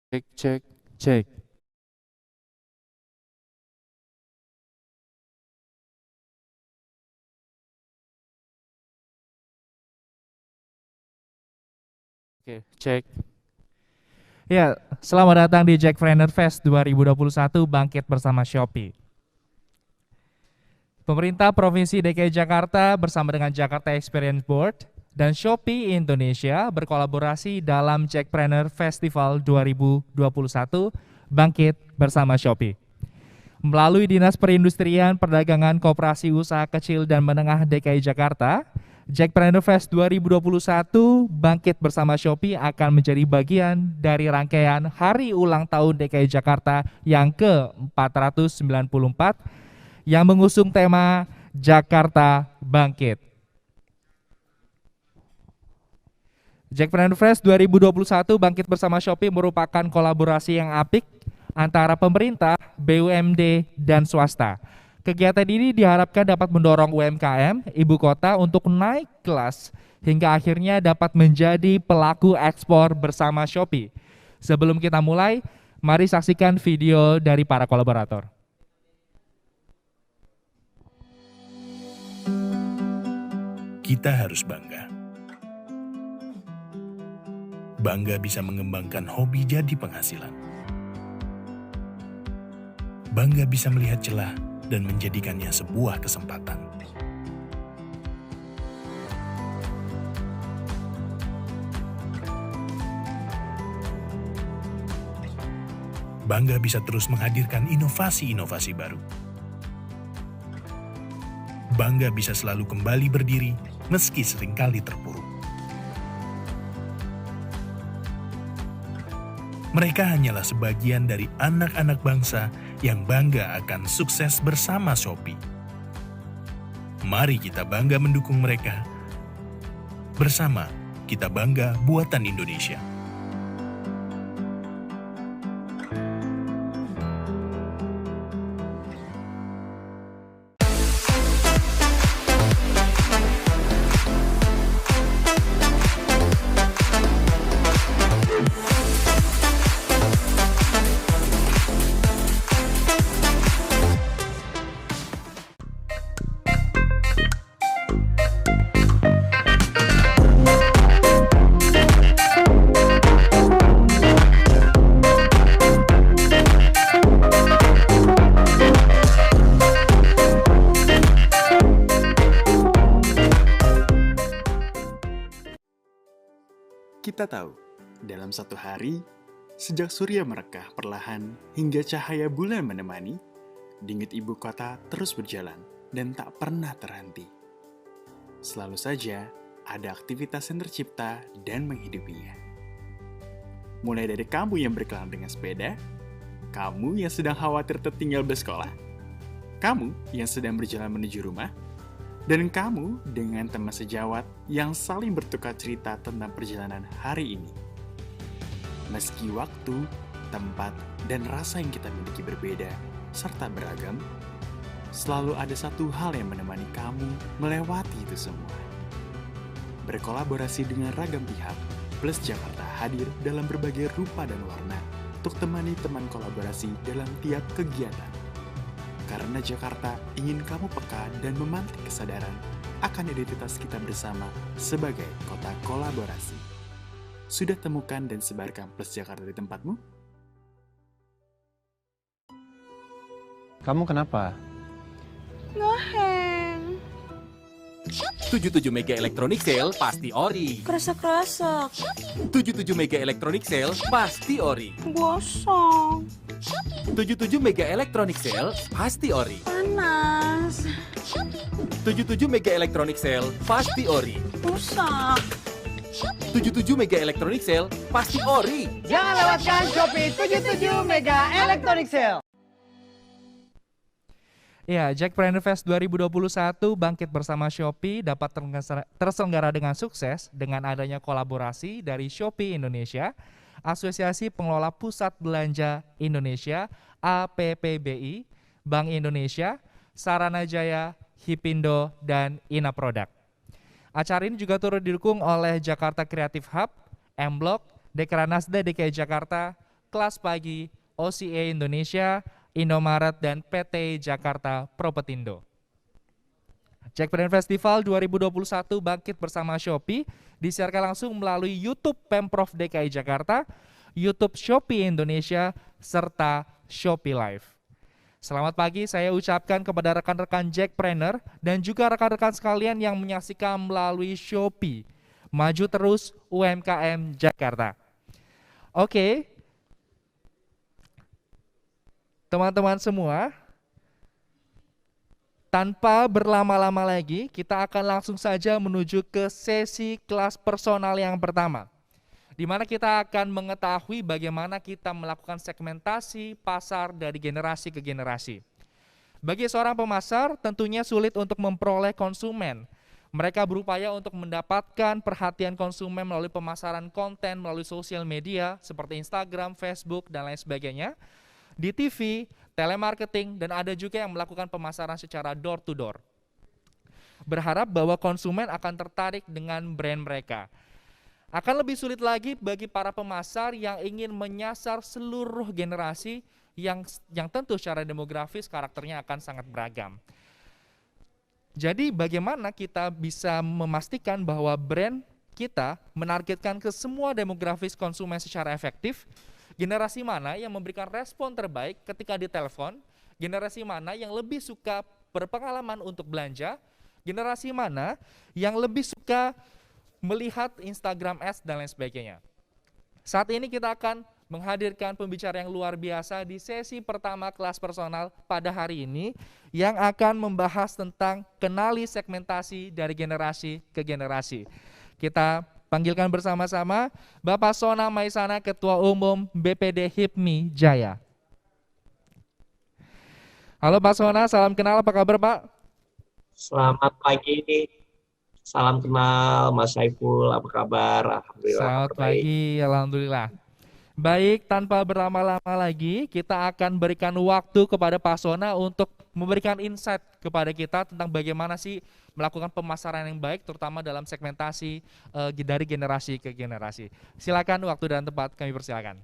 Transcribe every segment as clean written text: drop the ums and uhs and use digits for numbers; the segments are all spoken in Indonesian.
Cek, cek, cek. Oke, cek. Ya, selamat datang di Jackpreneur Fest 2021 Bangkit Bersama Shopee. Pemerintah Provinsi DKI Jakarta bersama dengan Jakarta Experience Board dan Shopee Indonesia berkolaborasi dalam Jackpreneur Festival 2021 Bangkit Bersama Shopee. Melalui Dinas Perindustrian, Perdagangan, Koperasi Usaha Kecil dan Menengah DKI Jakarta, Jackpreneur Fest 2021 Bangkit Bersama Shopee akan menjadi bagian dari rangkaian Hari Ulang Tahun DKI Jakarta yang ke-494 yang mengusung tema Jakarta Bangkit. Jackpreneur Fest 2021 Bangkit Bersama Shopee merupakan kolaborasi yang apik antara pemerintah, BUMD, dan swasta. Kegiatan ini diharapkan dapat mendorong UMKM ibu kota untuk naik kelas hingga akhirnya dapat menjadi pelaku ekspor bersama Shopee. Sebelum kita mulai, mari saksikan video dari para kolaborator. Kita harus bangga. Bangga bisa mengembangkan hobi jadi penghasilan. Bangga bisa melihat celah dan menjadikannya sebuah kesempatan. Bangga bisa terus menghadirkan inovasi-inovasi baru. Bangga bisa selalu kembali berdiri meski seringkali terpuruk. Mereka hanyalah sebagian dari anak-anak bangsa yang bangga akan sukses bersama Shopee. Mari kita bangga mendukung mereka. Bersama, kita bangga buatan Indonesia. Kita tahu, dalam satu hari, sejak surya merekah perlahan hingga cahaya bulan menemani, dingin ibu kota terus berjalan dan tak pernah terhenti. Selalu saja ada aktivitas yang tercipta dan menghidupinya. Mulai dari kamu yang berkelana dengan sepeda, kamu yang sedang khawatir tertinggal bersekolah, kamu yang sedang berjalan menuju rumah, dan kamu dengan teman sejawat yang saling bertukar cerita tentang perjalanan hari ini. Meski waktu, tempat, dan rasa yang kita miliki berbeda serta beragam, selalu ada satu hal yang menemani kamu melewati itu semua. Berkolaborasi dengan ragam pihak, Plus Jakarta hadir dalam berbagai rupa dan warna untuk temani teman kolaborasi dalam tiap kegiatan. Karena Jakarta ingin kamu peka dan memantik kesadaran akan identitas kita bersama sebagai kota kolaborasi. Sudah temukan dan sebarkan Plus Jakarta di tempatmu? Kamu kenapa? Ngeheng. 77 Mega Electronic Sale pasti ori. Kresek-kresek. 77 Mega Electronic Sale pasti ori. Gosong. 77 Mega Electronic Sale pasti ori. Panas. 77 Mega Electronic Sale pasti ori. Rusak. 77 Mega Electronic Sale pasti ori. Jangan lewatkan Shopee 77 Mega Electronic Sale. Ya, Jackpreneur Fest 2021 Bangkit Bersama Shopee dapat terselenggara dengan sukses dengan adanya kolaborasi dari Shopee Indonesia, Asosiasi Pengelola Pusat Belanja Indonesia (APPBI), Bank Indonesia, Saranajaya, Hipindo, dan Ina Product. Acara ini juga turut didukung oleh Jakarta Creative Hub, M-Block, Dekranasda DKI Jakarta, Kelas Pagi, OCA Indonesia, Indomaret, dan PT Jakarta Propetindo. Jackpreneur Festival 2021 bangkit bersama Shopee, disiarkan langsung melalui YouTube Pemprov DKI Jakarta, YouTube Shopee Indonesia, serta Shopee Live. Selamat pagi saya ucapkan kepada rekan-rekan Jackpreneur dan juga rekan-rekan sekalian yang menyaksikan melalui Shopee. Maju terus UMKM Jakarta. Oke, teman-teman semua, tanpa berlama-lama lagi, kita akan langsung saja menuju ke sesi kelas personal yang pertama, di mana kita akan mengetahui bagaimana kita melakukan segmentasi pasar dari generasi ke generasi. Bagi seorang pemasar, tentunya sulit untuk memperoleh konsumen. Mereka berupaya untuk mendapatkan perhatian konsumen melalui pemasaran konten melalui sosial media seperti Instagram, Facebook, dan lain sebagainya, di TV, telemarketing, dan ada juga yang melakukan pemasaran secara door to door. Berharap bahwa konsumen akan tertarik dengan brand mereka. Akan lebih sulit lagi bagi para pemasar yang ingin menyasar seluruh generasi yang tentu secara demografis karakternya akan sangat beragam. Jadi bagaimana kita bisa memastikan bahwa brand kita menargetkan ke semua demografis konsumen secara efektif? Generasi mana yang memberikan respon terbaik ketika ditelepon? Generasi mana yang lebih suka berpengalaman untuk belanja? Generasi mana yang lebih suka melihat Instagram Ads dan lain sebagainya. Saat ini kita akan menghadirkan pembicara yang luar biasa di sesi pertama kelas personal pada hari ini yang akan membahas tentang kenali segmentasi dari generasi ke generasi. Kita panggilkan bersama-sama Bapak Sona Maisana, Ketua Umum BPD HIPMI Jaya. Halo Pak Sona, salam kenal, apa kabar Pak? Selamat pagi, salam kenal Mas Saiful, apa kabar? Alhamdulillah. Selamat pagi, alhamdulillah. Baik, tanpa berlama-lama lagi, kita akan berikan waktu kepada Pak Sona untuk memberikan insight kepada kita tentang bagaimana sih melakukan pemasaran yang baik, terutama dalam segmentasi dari generasi ke generasi. Silakan, waktu dan tempat kami persilakan.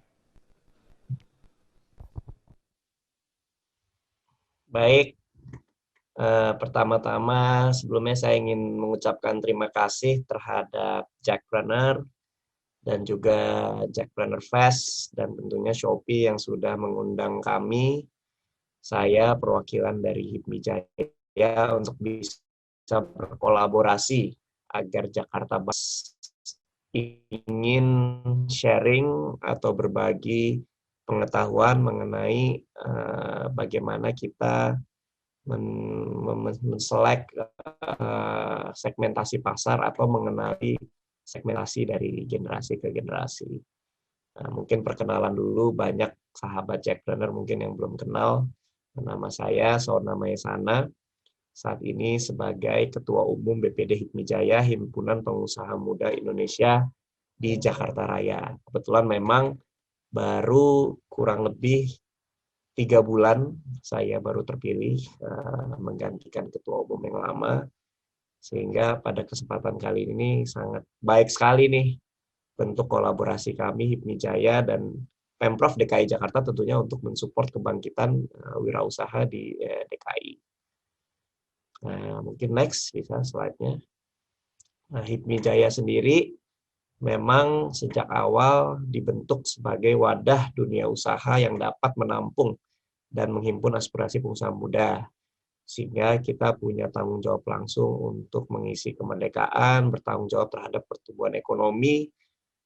Baik. Pertama-tama sebelumnya saya ingin mengucapkan terima kasih terhadap Jackpreneur dan juga Jackpreneur Fest dan tentunya Shopee yang sudah mengundang kami, saya perwakilan dari HIPMI Jaya untuk bisa berkolaborasi agar Jakarta Bus ingin sharing atau berbagi pengetahuan mengenai bagaimana kita men-select segmentasi pasar atau mengenali segmentasi dari generasi ke generasi. Nah, mungkin perkenalan dulu, banyak sahabat Jackpreneur mungkin yang belum kenal. Nama saya Sona Maisana, saat ini sebagai Ketua Umum BPD HIPMI Jaya, Himpunan Pengusaha Muda Indonesia di Jakarta Raya. Kebetulan memang baru kurang lebih 3 bulan saya baru terpilih menggantikan ketua umum yang lama, sehingga pada kesempatan kali ini sangat baik sekali nih bentuk kolaborasi kami HIPMI Jaya dan Pemprov DKI Jakarta tentunya untuk mensupport kebangkitan wirausaha di DKI. Nah, mungkin next bisa slide-nya. Nah, HIPMI Jaya sendiri memang sejak awal dibentuk sebagai wadah dunia usaha yang dapat menampung dan menghimpun aspirasi pengusaha muda. Sehingga kita punya tanggung jawab langsung untuk mengisi kemerdekaan, bertanggung jawab terhadap pertumbuhan ekonomi,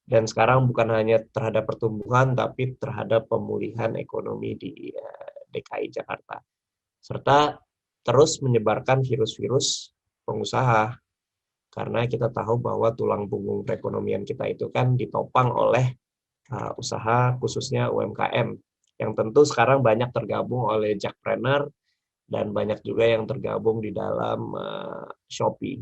dan sekarang bukan hanya terhadap pertumbuhan, tapi terhadap pemulihan ekonomi di DKI Jakarta. Serta terus menyebarkan virus-virus pengusaha, karena kita tahu bahwa tulang punggung perekonomian kita itu kan ditopang oleh usaha khususnya UMKM, yang tentu sekarang banyak tergabung oleh Jackpreneur dan banyak juga yang tergabung di dalam Shopee.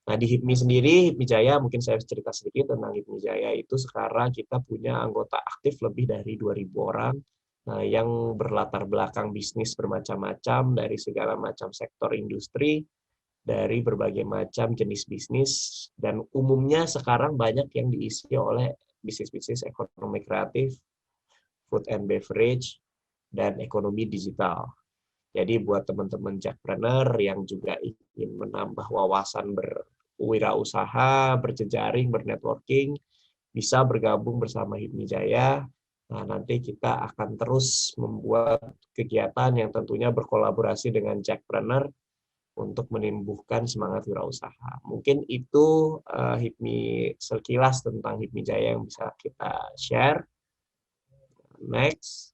Nah, di HIPMI sendiri, HIPMI Jaya, mungkin saya cerita sedikit tentang HIPMI Jaya itu sekarang kita punya anggota aktif lebih dari 2.000 orang yang berlatar belakang bisnis bermacam-macam dari segala macam sektor industri, dari berbagai macam jenis bisnis, dan umumnya sekarang banyak yang diisi oleh bisnis-bisnis ekonomi kreatif food and beverage, dan ekonomi digital. Jadi buat teman-teman jackpreneur yang juga ingin menambah wawasan berwirausaha, berjejaring, bernetworking, bisa bergabung bersama HIPMI Jaya. Nah, nanti kita akan terus membuat kegiatan yang tentunya berkolaborasi dengan jackpreneur untuk menumbuhkan semangat wirausaha. Mungkin itu HIPMI sekilas tentang HIPMI Jaya yang bisa kita share. Next.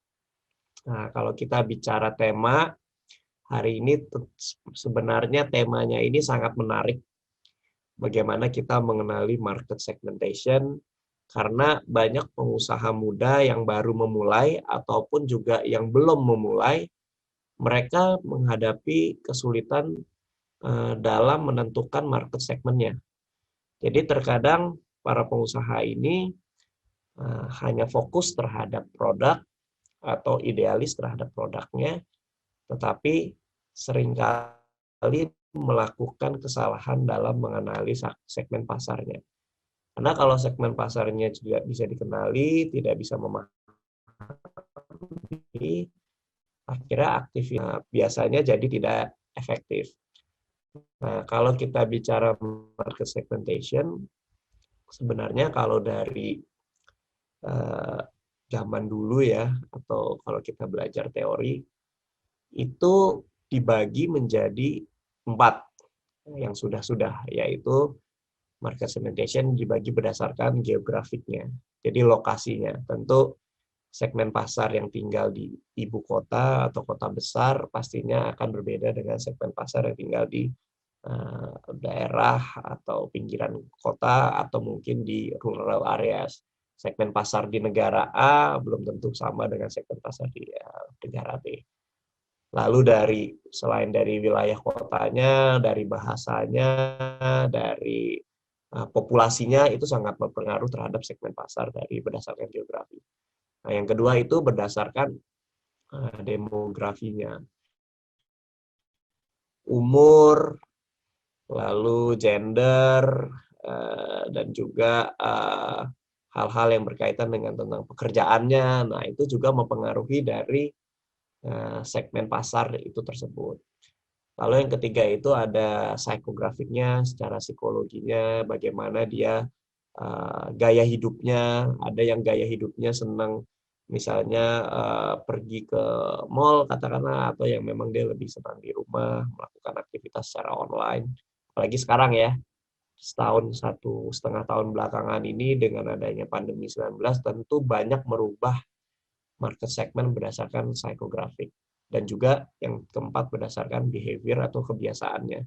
Nah, kalau kita bicara tema, hari ini sebenarnya temanya ini sangat menarik. Bagaimana kita mengenali market segmentation, karena banyak pengusaha muda yang baru memulai ataupun juga yang belum memulai, mereka menghadapi kesulitan dalam menentukan market segmennya. Jadi terkadang para pengusaha ini hanya fokus terhadap produk atau idealis terhadap produknya, tetapi seringkali melakukan kesalahan dalam mengenali segmen pasarnya. Karena kalau segmen pasarnya juga bisa dikenali, tidak bisa memahami, akhirnya aktivitas biasanya jadi tidak efektif. Nah, kalau kita bicara market segmentation, sebenarnya kalau dari zaman dulu ya, atau kalau kita belajar teori, itu dibagi menjadi 4 yang sudah-sudah, yaitu market segmentation dibagi berdasarkan geografiknya, jadi lokasinya. Tentu segmen pasar yang tinggal di ibu kota atau kota besar pastinya akan berbeda dengan segmen pasar yang tinggal di daerah atau pinggiran kota atau mungkin di rural areas. Segmen pasar di negara A belum tentu sama dengan segmen pasar di negara B. Lalu selain dari wilayah kotanya, dari bahasanya, dari populasinya, itu sangat berpengaruh terhadap segmen pasar berdasarkan geografi. Nah, yang kedua itu berdasarkan demografinya. Umur, lalu gender, dan juga hal-hal yang berkaitan dengan tentang pekerjaannya. Nah, itu juga mempengaruhi dari segmen pasar itu tersebut. Lalu yang ketiga itu ada psikografiknya, secara psikologinya, bagaimana dia gaya hidupnya. Ada yang gaya hidupnya senang misalnya pergi ke mall katakanlah, atau yang memang dia lebih senang di rumah melakukan aktivitas secara online. Apalagi sekarang ya, 1,5 tahun belakangan ini dengan adanya pandemi 19 tentu banyak merubah market segment berdasarkan psikografik, dan juga yang keempat berdasarkan behavior atau kebiasaannya.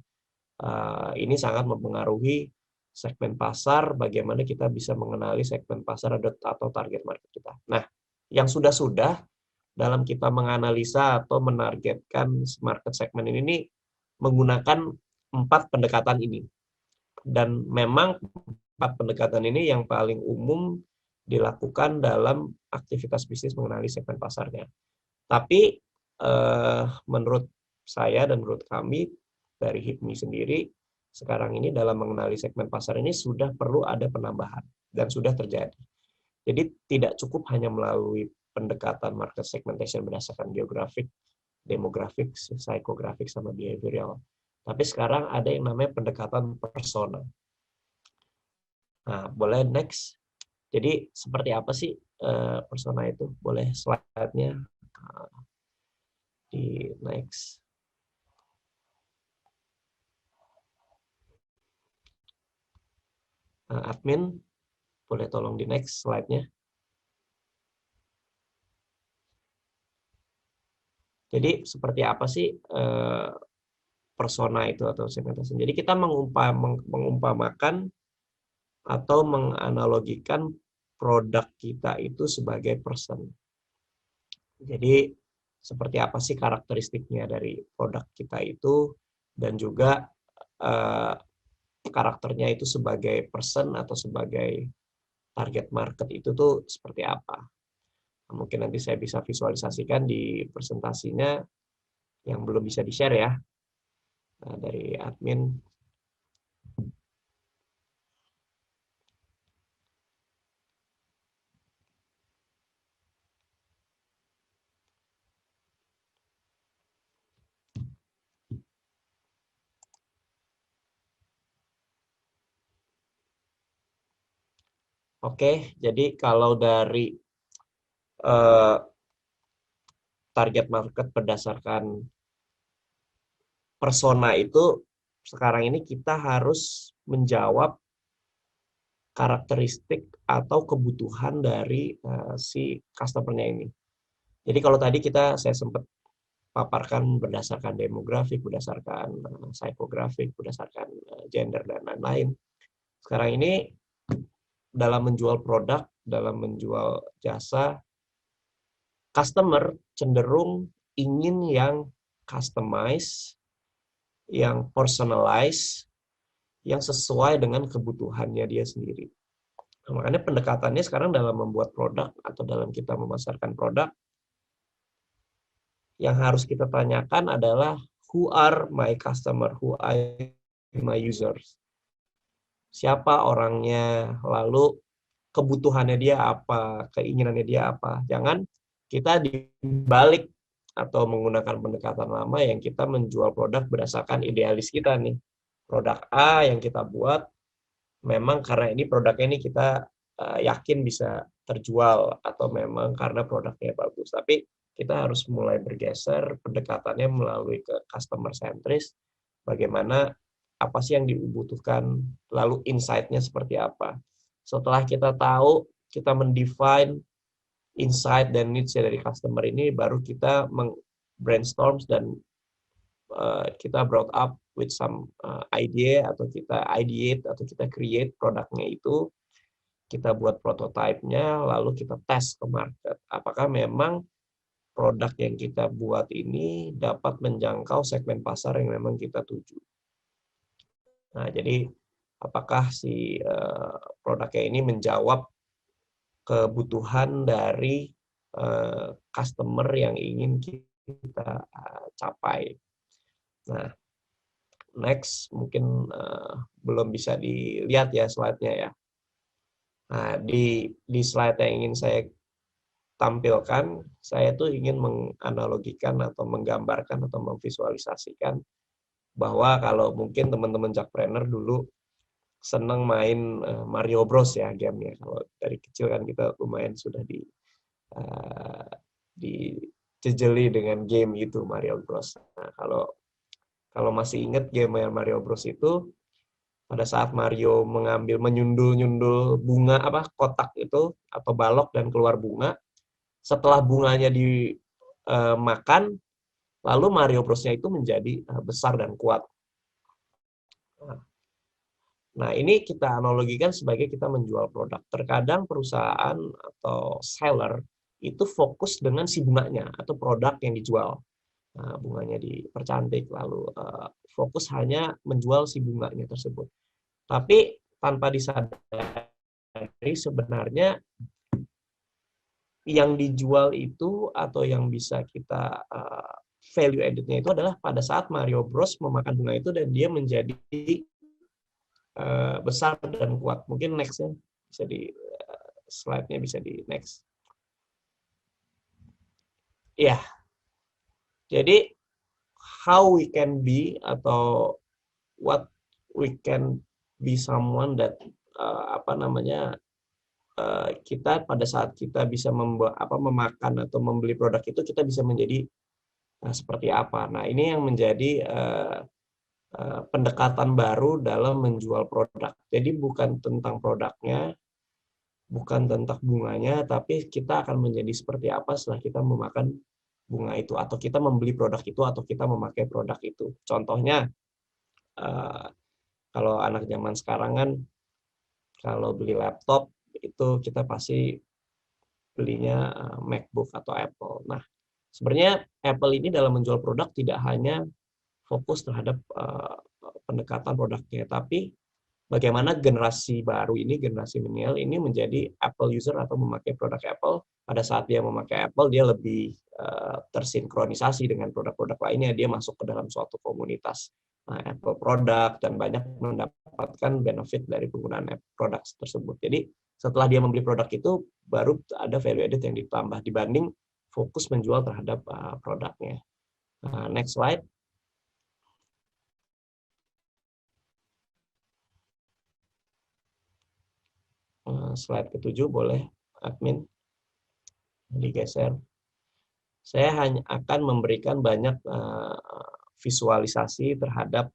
Ini sangat mempengaruhi segmen pasar, bagaimana kita bisa mengenali segmen pasar atau target market kita. Nah, yang sudah-sudah dalam kita menganalisa atau menargetkan market segment ini menggunakan 4 pendekatan ini. Dan memang 4 pendekatan ini yang paling umum dilakukan dalam aktivitas bisnis mengenali segmen pasarnya. Tapi menurut saya dan menurut kami dari HIPMI sendiri, sekarang ini dalam mengenali segmen pasar ini sudah perlu ada penambahan dan sudah terjadi. Jadi tidak cukup hanya melalui pendekatan market segmentation berdasarkan geografik, demografik, psikografik, sama behavioral. Tapi sekarang ada yang namanya pendekatan persona. Nah, boleh next. Jadi seperti apa sih persona itu? Boleh slide-nya di next. Admin, boleh tolong di next slide-nya. Jadi seperti apa sih persona itu atau segmentasi? Jadi kita mengumpamakan atau menganalogikan produk kita itu sebagai person. Jadi seperti apa sih karakteristiknya dari produk kita itu, dan juga karakternya itu sebagai person atau sebagai target market itu tuh seperti apa. Nah, mungkin nanti saya bisa visualisasikan di presentasinya yang belum bisa di-share ya, dari admin. Oke, jadi kalau dari eh, target market berdasarkan persona itu, sekarang ini kita harus menjawab karakteristik atau kebutuhan dari si customer-nya ini. Jadi kalau tadi saya sempat paparkan berdasarkan demografik, berdasarkan psikografik, berdasarkan gender dan lain-lain. Sekarang ini dalam menjual produk, dalam menjual jasa, customer cenderung ingin yang customize, yang personalize, yang sesuai dengan kebutuhannya dia sendiri. Nah, makanya pendekatannya sekarang dalam membuat produk atau dalam kita memasarkan produk, yang harus kita tanyakan adalah who are my customer, who are my users. Siapa orangnya, lalu kebutuhannya dia apa, keinginannya dia apa. Jangan kita dibalik atau menggunakan pendekatan lama yang kita menjual produk berdasarkan idealis kita nih. Produk A yang kita buat memang karena ini produknya ini kita yakin bisa terjual atau memang karena produknya bagus. Tapi kita harus mulai bergeser pendekatannya melalui ke customer centris. Bagaimana apa sih yang dibutuhkan, lalu insight-nya seperti apa. Setelah kita tahu, kita mendefine insight dan needs dari customer ini, baru kita brainstorm dan kita brought up with some idea atau kita ideate atau kita create produknya itu, kita buat prototipe-nya, lalu kita tes ke market. Apakah memang produk yang kita buat ini dapat menjangkau segmen pasar yang memang kita tuju. Nah, jadi apakah si produknya ini menjawab kebutuhan dari customer yang ingin kita capai. Nah, next mungkin belum bisa dilihat ya slide-nya ya. Nah, di slide yang ingin saya tampilkan, saya tuh ingin menganalogikan atau menggambarkan atau memvisualisasikan bahwa kalau mungkin teman-teman Jackpreneur dulu senang main Mario Bros ya gamenya. Kalau dari kecil kan kita lumayan sudah dijejeli dengan game itu Mario Bros. Nah, kalau masih ingat game Mario Bros itu, pada saat Mario menyundul bunga kotak itu atau balok dan keluar bunga, setelah bunganya dimakan, lalu Mario Bros-nya itu menjadi besar dan kuat. Nah, ini kita analogikan sebagai kita menjual produk. Terkadang perusahaan atau seller itu fokus dengan si bunganya atau produk yang dijual. Nah, bunganya dipercantik, lalu fokus hanya menjual si bunganya tersebut. Tapi tanpa disadari sebenarnya yang dijual itu atau yang bisa kita value added-nya itu adalah pada saat Mario Bros memakan bunga itu dan dia menjadi besar dan kuat. Mungkin next-nya bisa slide-nya bisa di next. Ya, jadi how we can be atau what we can be someone that kita pada saat kita bisa memakan atau membeli produk itu kita bisa menjadi seperti apa. Nah, ini yang menjadi pendekatan baru dalam menjual produk. Jadi bukan tentang produknya, bukan tentang bunganya, tapi kita akan menjadi seperti apa setelah kita memakan bunga itu, atau kita membeli produk itu, atau kita memakai produk itu. Contohnya, kalau anak zaman sekarang kan, kalau beli laptop, itu kita pasti belinya MacBook atau Apple. Nah, sebenarnya Apple ini dalam menjual produk tidak hanya fokus terhadap pendekatan produknya, tapi bagaimana generasi baru ini, generasi milenial ini menjadi Apple user atau memakai produk Apple. Pada saat dia memakai Apple, dia lebih tersinkronisasi dengan produk-produk lainnya, dia masuk ke dalam suatu komunitas Apple produk dan banyak mendapatkan benefit dari penggunaan produk tersebut. Jadi setelah dia membeli produk itu, baru ada value added yang ditambah dibanding fokus menjual terhadap produknya. Next slide. slide ke-7 boleh, admin digeser. Saya hanya akan memberikan banyak visualisasi terhadap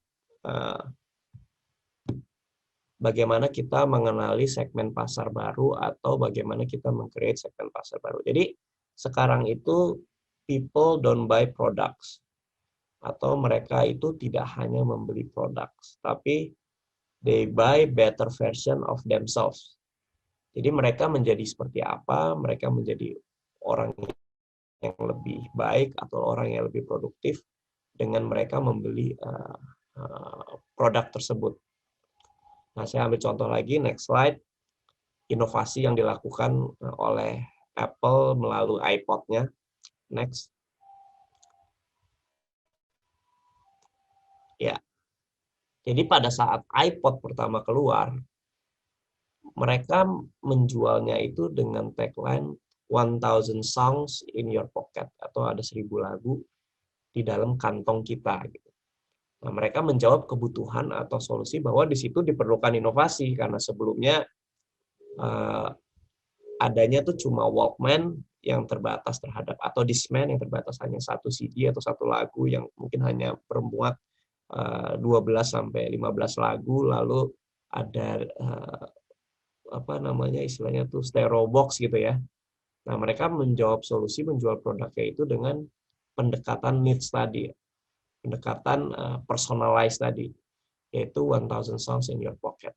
bagaimana kita mengenali segmen pasar baru atau bagaimana kita meng-create segmen pasar baru. Jadi sekarang itu people don't buy products, atau mereka itu tidak hanya membeli produk, tapi they buy better version of themselves. Jadi mereka menjadi seperti apa, mereka menjadi orang yang lebih baik atau orang yang lebih produktif dengan mereka membeli produk tersebut. Nah, saya ambil contoh lagi, next slide. Inovasi yang dilakukan oleh Apple melalui iPod-nya. Next. Ya. Jadi pada saat iPod pertama keluar, mereka menjualnya itu dengan tagline 1000 songs in your pocket, atau ada 1000 lagu di dalam kantong kita. Gitu. Nah, mereka menjawab kebutuhan atau solusi bahwa di situ diperlukan inovasi, karena sebelumnya adanya tuh cuma Walkman yang terbatas terhadap, atau Discman yang terbatas hanya 1 CD atau 1 lagu yang mungkin hanya bermuat 12 sampai 15 lagu, lalu ada apa namanya istilahnya tuh stereo box gitu ya. Nah, mereka menjawab solusi, menjual produknya itu dengan pendekatan needs tadi, pendekatan personalized tadi, yaitu 1000 songs in your pocket.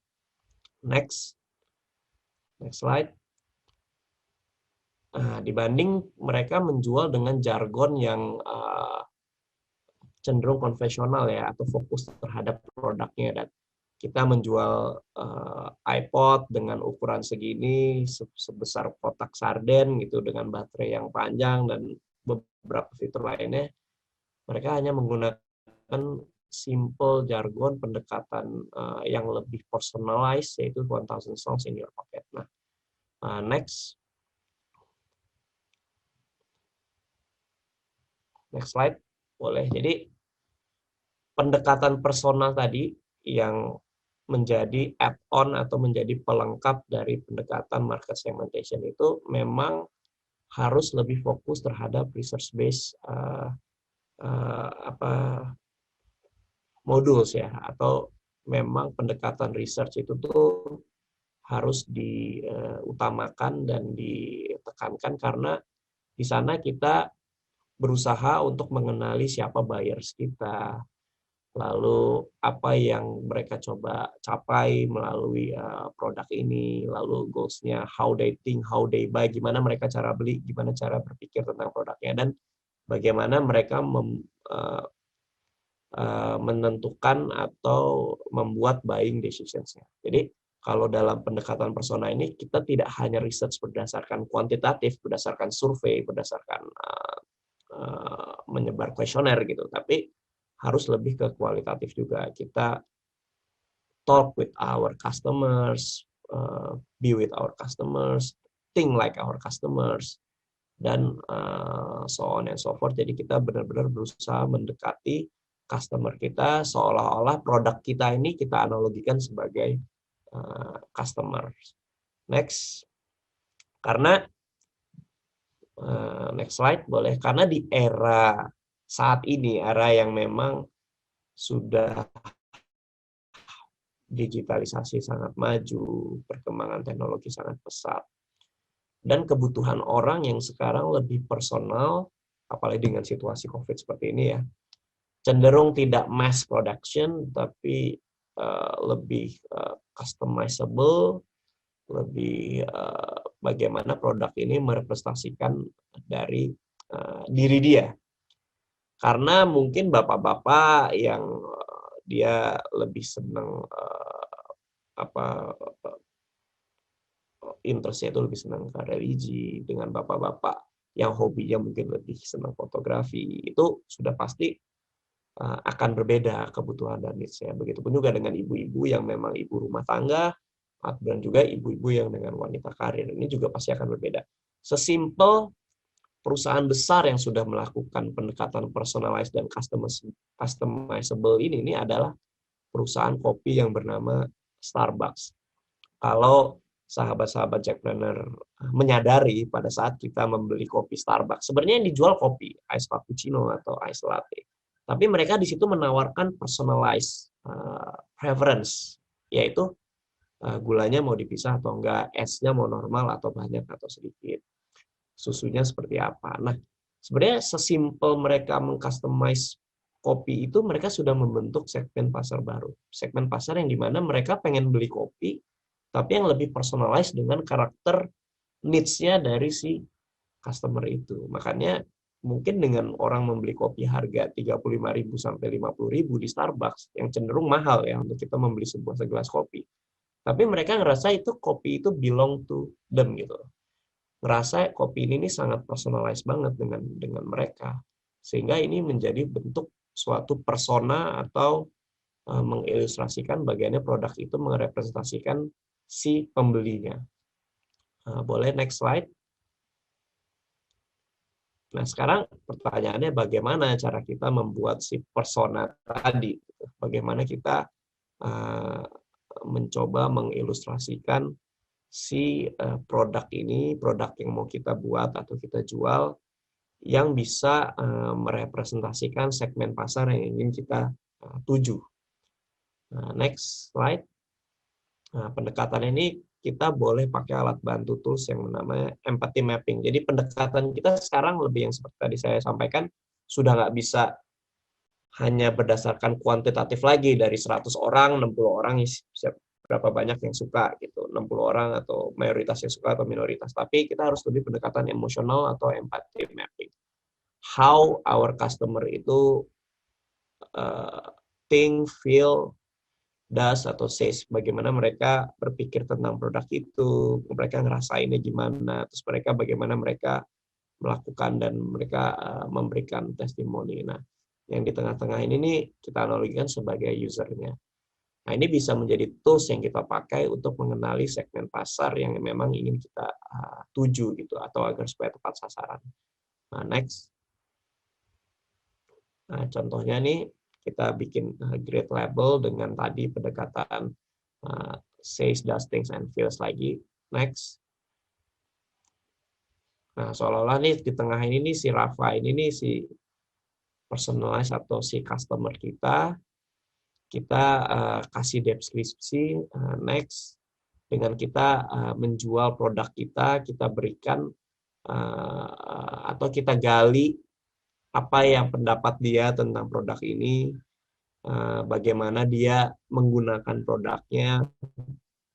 Next slide. Nah, dibanding mereka menjual dengan jargon yang cenderung konvensional ya, atau fokus terhadap produknya, dan kita menjual iPod dengan ukuran segini, sebesar kotak sarden gitu, dengan baterai yang panjang dan beberapa fitur lainnya. Mereka hanya menggunakan simple jargon pendekatan yang lebih personalized, yaitu 1000 songs in your pocket. Nah, next slide boleh. Jadi pendekatan personal tadi yang menjadi add-on atau menjadi pelengkap dari pendekatan market segmentation itu memang harus lebih fokus terhadap research based modules ya, atau memang pendekatan research itu tuh harus diutamakan dan ditekankan, karena di sana kita berusaha untuk mengenali siapa buyers kita, lalu apa yang mereka coba capai melalui produk ini, lalu goals-nya, how they think, how they buy, gimana mereka cara beli, gimana cara berpikir tentang produknya, dan bagaimana mereka menentukan atau membuat buying decisions-nya. Jadi kalau dalam pendekatan persona ini, kita tidak hanya research berdasarkan kuantitatif, berdasarkan survei, berdasarkan menyebar kuesioner gitu, tapi harus lebih ke kualitatif juga. Kita talk with our customers, be with our customers, think like our customers, dan so on and so forth. Jadi kita benar-benar berusaha mendekati customer kita, seolah-olah produk kita ini kita analogikan sebagai customer. Next. Karena next slide boleh. Karena di era saat ini, era yang memang sudah digitalisasi sangat maju, perkembangan teknologi sangat pesat, dan kebutuhan orang yang sekarang lebih personal, apalagi dengan situasi COVID seperti ini ya, cenderung tidak mass production, tapi lebih customizable, lebih bagaimana produk ini merepresentasikan dari diri dia. Karena mungkin bapak-bapak yang dia lebih senang interestnya itu lebih senang ke religi, dengan bapak-bapak yang hobinya mungkin lebih senang fotografi, itu sudah pasti akan berbeda kebutuhan dan needs-nya. Begitupun juga dengan ibu-ibu yang memang ibu rumah tangga, dan juga ibu-ibu yang dengan wanita karir, ini juga pasti akan berbeda. Sesimpel perusahaan besar yang sudah melakukan pendekatan personalized dan customizable ini adalah perusahaan kopi yang bernama Starbucks. Kalau sahabat-sahabat Jackpreneur menyadari pada saat kita membeli kopi Starbucks. Sebenarnya yang dijual kopi, ice cappuccino atau ice latte. Tapi mereka di situ menawarkan personalized preference, yaitu gulanya mau dipisah atau enggak, esnya mau normal atau banyak atau sedikit, susunya seperti apa. Nah, sebenarnya sesimpel mereka mengcustomize kopi itu, mereka sudah membentuk segmen pasar baru. Segmen pasar yang dimana mereka pengen beli kopi, tapi yang lebih personalized dengan karakter needs-nya dari si customer itu. Makanya mungkin dengan orang membeli kopi harga 35.000 sampai 50.000 di Starbucks, yang cenderung mahal ya untuk kita membeli sebuah segelas kopi. Tapi mereka ngerasa itu kopi itu belong to them gitu. Ngerasa kopi ini sangat personalized banget dengan mereka. Sehingga ini menjadi bentuk suatu persona atau mengilustrasikan bagaimana produk itu merepresentasikan si pembelinya. Boleh next slide. Nah, sekarang pertanyaannya bagaimana cara kita membuat si persona tadi? Bagaimana kita mencoba mengilustrasikan si produk ini, produk yang mau kita buat atau kita jual, yang bisa merepresentasikan segmen pasar yang ingin kita tuju. Next slide. Nah, pendekatan ini kita boleh pakai alat bantu tools yang namanya empathy mapping. Jadi pendekatan kita sekarang lebih yang seperti tadi saya sampaikan, sudah nggak bisa hanya berdasarkan kuantitatif lagi dari 100 orang, 60 orang berapa banyak yang suka gitu, 60 orang atau mayoritas yang suka atau minoritas. Tapi kita harus lebih pendekatan emosional atau empathy mapping. How our customer itu think, feel, does atau says, bagaimana mereka berpikir tentang produk itu, mereka ngerasainnya gimana, terus mereka bagaimana mereka melakukan dan mereka memberikan testimoni. Nah, yang di tengah-tengah ini nih kita analogikan sebagai usernya. Nah, ini bisa menjadi tools yang kita pakai untuk mengenali segmen pasar yang memang ingin kita tuju gitu, atau agar supaya tepat sasaran. Nah, next. Nah, contohnya nih kita bikin grade label dengan tadi pendekatan says, does, thinks, and feels lagi. Next. Nah, seolah-olah nih di tengah ini nih si Rafa ini nih si personalize atau si customer kita kasih deskripsi. Next. Dengan kita menjual produk kita berikan atau kita gali apa yang pendapat dia tentang produk ini, bagaimana dia menggunakan produknya,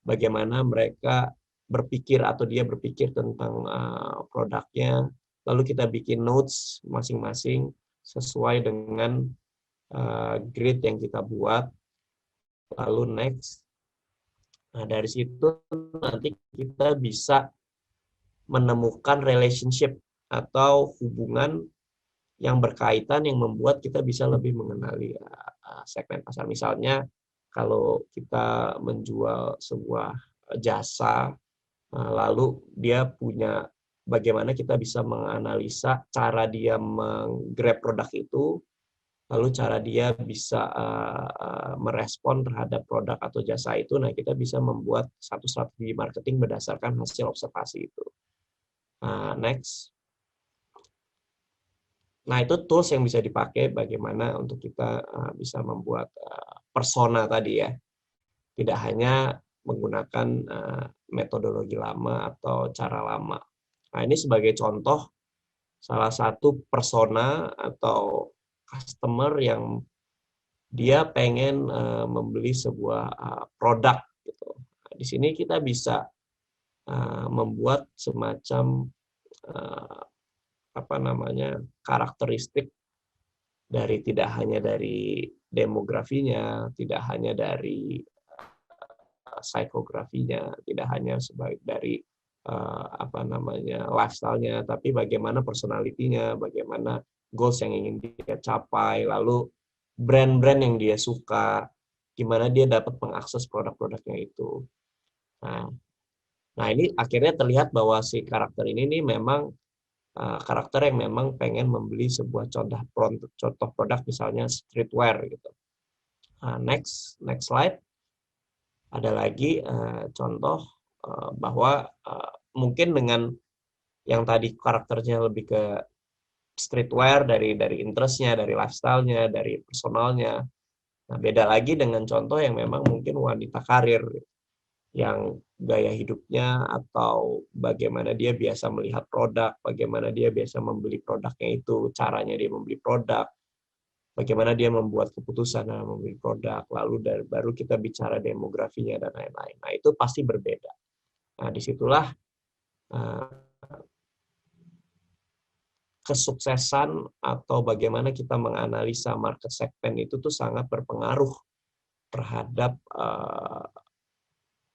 bagaimana mereka berpikir atau dia berpikir tentang produknya, lalu kita bikin notes masing-masing sesuai dengan grid yang kita buat, lalu next. Nah, dari situ nanti kita bisa menemukan relationship atau hubungan yang berkaitan yang membuat kita bisa lebih mengenali segmen pasar. Misalnya kalau kita menjual sebuah jasa, lalu dia punya bagaimana kita bisa menganalisa cara dia menggrab produk itu, lalu cara dia bisa merespon terhadap produk atau jasa itu. Nah, kita bisa membuat satu strategi marketing berdasarkan hasil observasi itu. Next. Nah, itu tools yang bisa dipakai bagaimana untuk kita bisa membuat persona tadi ya. Tidak hanya menggunakan metodologi lama atau cara lama. Nah, ini sebagai contoh salah satu persona atau customer yang dia pengen membeli sebuah produk gitu. Nah, di sini kita bisa membuat semacam karakteristik dari tidak hanya dari demografinya, tidak hanya dari psikografinya, tidak hanya sebagai dari lifestyle-nya, tapi bagaimana personality-nya, bagaimana goals yang ingin dia capai, lalu brand-brand yang dia suka, gimana dia dapat mengakses produk-produknya itu. Nah, ini akhirnya terlihat bahwa si karakter ini nih memang karakter yang memang pengen membeli sebuah contoh produk misalnya streetwear gitu. Next slide. Ada lagi contoh bahwa mungkin dengan yang tadi karakternya lebih ke streetwear dari interest-nya, dari lifestyle-nya, dari personalnya. Nah, beda lagi dengan contoh yang memang mungkin wanita karir yang gaya hidupnya atau bagaimana dia biasa melihat produk, bagaimana dia biasa membeli produknya itu, caranya dia membeli produk, bagaimana dia membuat keputusan dalam membeli produk, lalu baru kita bicara demografinya dan lain-lain. Nah, itu pasti berbeda. Nah, disitulah kesuksesan atau bagaimana kita menganalisa market segment itu tuh sangat berpengaruh terhadap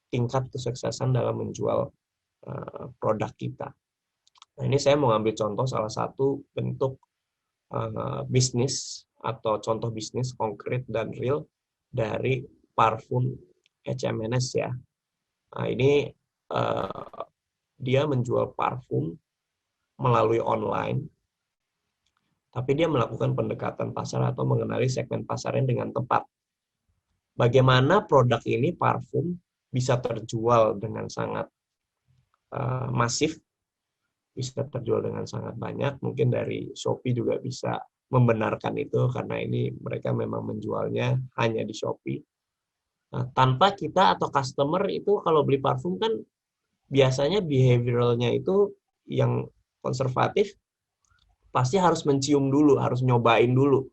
tingkat kesuksesan dalam menjual produk kita. Nah, ini saya mau ambil contoh salah satu bentuk bisnis atau contoh bisnis konkret dan real dari parfum HMNS ya. Nah, ini dia menjual parfum melalui online, tapi dia melakukan pendekatan pasar atau mengenali segmen pasarnya dengan tepat. Bagaimana produk ini, parfum, bisa terjual dengan sangat masif, bisa terjual dengan sangat banyak. Mungkin dari Shopee juga bisa membenarkan itu, karena ini mereka memang menjualnya hanya di Shopee. Nah, tanpa kita atau customer itu kalau beli parfum kan biasanya behavioralnya itu yang konservatif, pasti harus mencium dulu, harus nyobain dulu.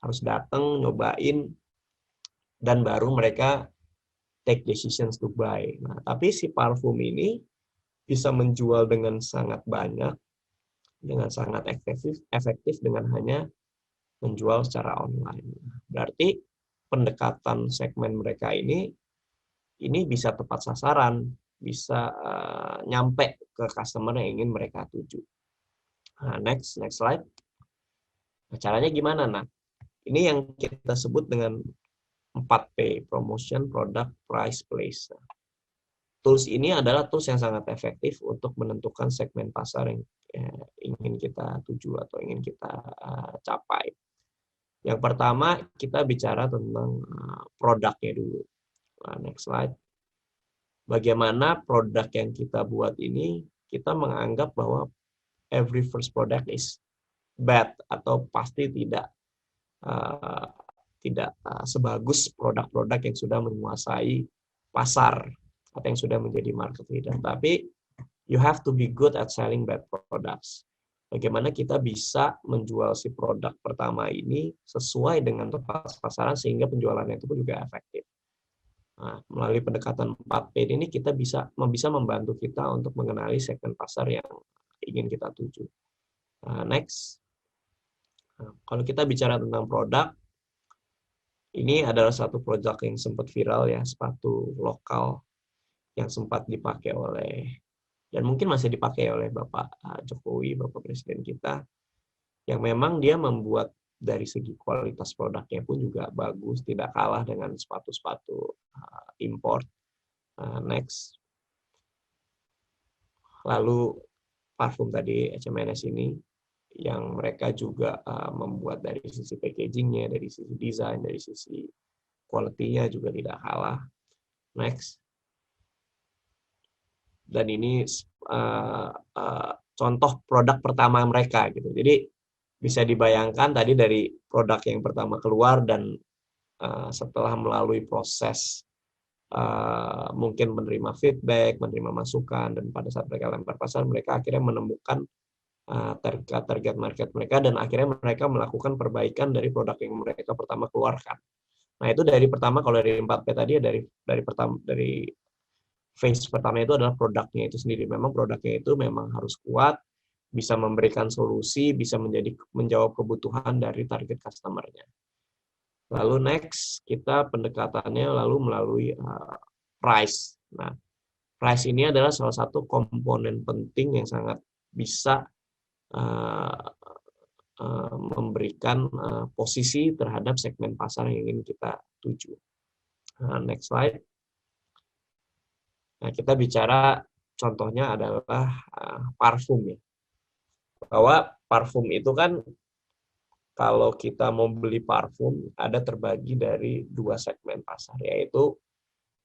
Harus datang, nyobain, dan baru mereka take decisions to buy. Nah, tapi si parfum ini bisa menjual dengan sangat banyak, dengan sangat efektif dengan hanya menjual secara online. Berarti pendekatan segmen mereka ini bisa tepat sasaran, bisa nyampe ke customer yang ingin mereka tuju. Nah, next slide. Nah, caranya gimana? Nah, ini yang kita sebut dengan 4P, promotion, product, price, place. Nah, tools ini adalah tools yang sangat efektif untuk menentukan segmen pasar yang ingin kita tuju atau ingin kita capai. Yang pertama, kita bicara tentang produknya dulu. Nah, next slide. Bagaimana produk yang kita buat ini, kita menganggap bahwa every first product is bad atau pasti tidak sebagus produk-produk yang sudah menguasai pasar atau yang sudah menjadi market leader. Tapi you have to be good at selling bad products. Bagaimana kita bisa menjual si produk pertama ini sesuai dengan tepat sasaran sehingga penjualannya itu pun juga efektif. Nah, melalui pendekatan 4P ini kita bisa membantu kita untuk mengenali segmen pasar yang ingin kita tuju. Next. Nah, kalau kita bicara tentang produk, ini adalah satu produk yang sempat viral ya, sepatu lokal yang sempat dipakai oleh, dan mungkin masih dipakai oleh Bapak Jokowi, Bapak Presiden kita, yang memang dia membuat dari segi kualitas produknya pun juga bagus, tidak kalah dengan sepatu-sepatu import. Next. Lalu parfum tadi HMNS ini yang mereka juga membuat dari sisi packaging-nya, dari sisi desain, dari sisi quality-nya juga tidak kalah. Next. Dan ini contoh produk pertama mereka gitu. Jadi bisa dibayangkan tadi dari produk yang pertama keluar dan setelah melalui proses mungkin menerima feedback, menerima masukan, dan pada saat mereka lempar pasar, mereka akhirnya menemukan target market mereka, dan akhirnya mereka melakukan perbaikan dari produk yang mereka pertama keluarkan. Nah, itu dari pertama, kalau dari 4P tadi ya dari phase pertama itu adalah produknya itu sendiri. Memang produknya itu memang harus kuat, bisa memberikan solusi, bisa menjawab kebutuhan dari target customer-nya. Lalu next, kita pendekatannya lalu melalui price. Nah, price ini adalah salah satu komponen penting yang sangat bisa memberikan posisi terhadap segmen pasar yang ingin kita tuju. Next slide. Nah, kita bicara contohnya adalah parfum ya. Bahwa parfum itu kan kalau kita mau beli parfum ada terbagi dari 2 segmen pasar, yaitu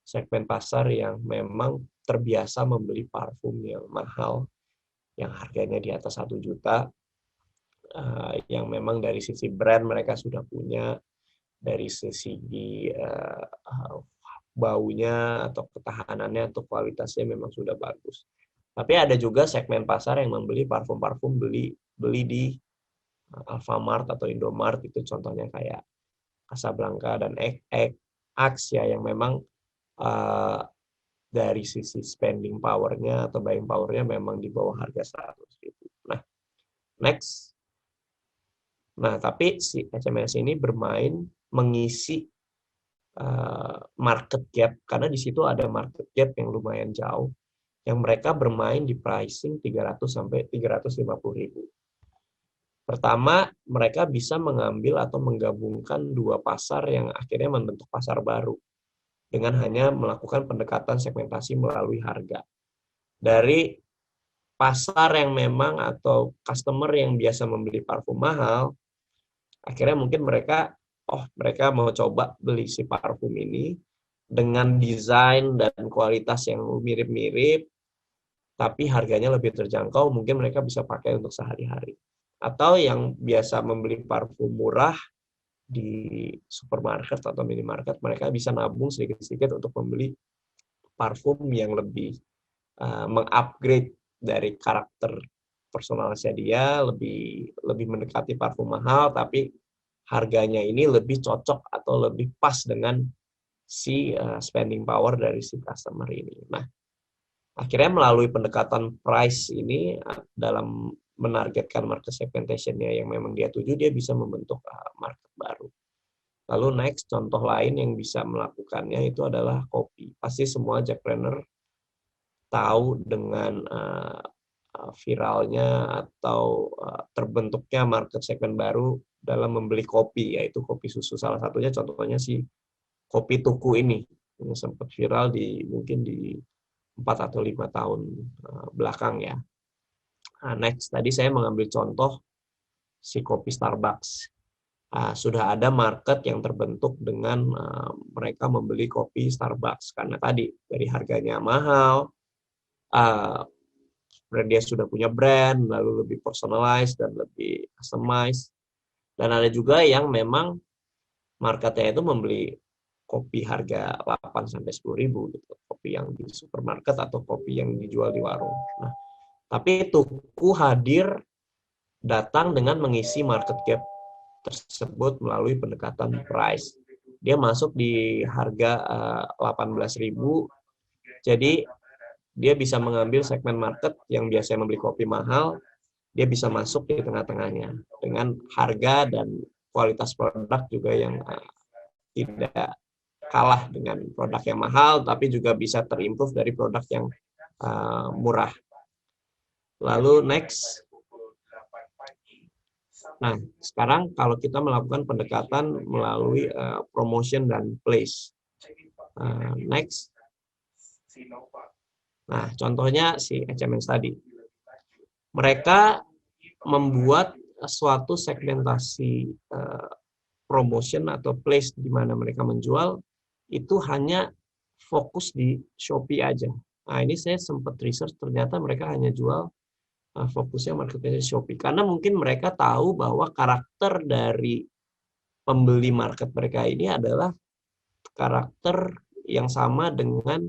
segmen pasar yang memang terbiasa membeli parfum yang mahal, yang harganya di atas 1 juta, yang memang dari sisi brand mereka sudah punya, dari sisi baunya atau ketahanannya atau kualitasnya memang sudah bagus. Tapi ada juga segmen pasar yang membeli parfum-parfum beli di Alfamart atau Indomart, itu contohnya kayak Casablanca dan Axe ya, yang memang dari sisi spending power-nya atau buying power-nya memang di bawah harga 100.000. Nah, next. Nah, tapi si HMS ini bermain mengisi market gap, karena di situ ada market gap yang lumayan jauh, yang mereka bermain di pricing 300 sampai 350.000. Pertama, mereka bisa mengambil atau menggabungkan dua pasar yang akhirnya membentuk pasar baru dengan hanya melakukan pendekatan segmentasi melalui harga. Dari pasar yang memang atau customer yang biasa membeli parfum mahal, akhirnya mungkin mereka mau coba beli si parfum ini dengan desain dan kualitas yang mirip-mirip, tapi harganya lebih terjangkau, mungkin mereka bisa pakai untuk sehari-hari. Atau yang biasa membeli parfum murah di supermarket atau minimarket, mereka bisa nabung sedikit-sedikit untuk membeli parfum yang lebih mengupgrade dari karakter personalnya dia, lebih mendekati parfum mahal, tapi harganya ini lebih cocok atau lebih pas dengan si spending power dari si customer ini. Nah, akhirnya melalui pendekatan price ini dalam menargetkan market segmentation-nya yang memang dia tuju, dia bisa membentuk market baru. Lalu next, contoh lain yang bisa melakukannya itu adalah kopi. Pasti semua jackpreneur tahu dengan viralnya atau terbentuknya market segmen baru dalam membeli kopi, yaitu kopi susu. Salah satunya contohnya si kopi tuku ini sempat viral mungkin di 4 atau 5 tahun belakang ya. Nah, next, tadi saya mengambil contoh si kopi Starbucks. Sudah ada market yang terbentuk dengan mereka membeli kopi Starbucks karena tadi dari harganya mahal, dia sudah punya brand, lalu lebih personalized dan lebih customized. Dan ada juga yang memang marketnya itu membeli kopi harga 8 sampai 10.000 gitu, kopi yang di supermarket atau kopi yang dijual di warung. Nah, tapi Tuku hadir datang dengan mengisi market gap tersebut melalui pendekatan price. Dia masuk di harga 18.000. Jadi dia bisa mengambil segmen market yang biasanya membeli kopi mahal, dia bisa masuk di tengah-tengahnya dengan harga dan kualitas produk juga yang tidak kalah dengan produk yang mahal, tapi juga bisa terimprove dari produk yang murah. Lalu next. Nah, sekarang kalau kita melakukan pendekatan melalui promotion dan place. Next. Nah, contohnya si HMS tadi. Mereka membuat suatu segmentasi promotion atau place di mana mereka menjual itu hanya fokus di Shopee aja. Nah, ini saya sempat research, ternyata mereka hanya jual fokusnya marketplace di Shopee. Karena mungkin mereka tahu bahwa karakter dari pembeli market mereka ini adalah karakter yang sama dengan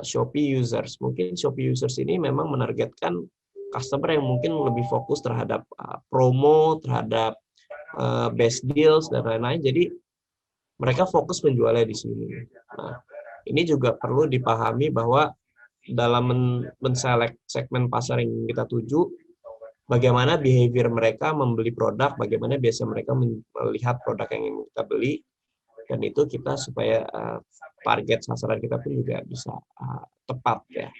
Shopee users. Mungkin Shopee users ini memang menargetkan customer yang mungkin lebih fokus terhadap promo, terhadap best deals, dan lain-lain. Jadi mereka fokus menjualnya di sini. Nah, ini juga perlu dipahami bahwa dalam men-select segmen pasar yang kita tuju, bagaimana behavior mereka membeli produk, bagaimana biasa mereka melihat produk yang ingin kita beli, dan itu kita supaya target sasaran kita pun juga bisa tepat ya.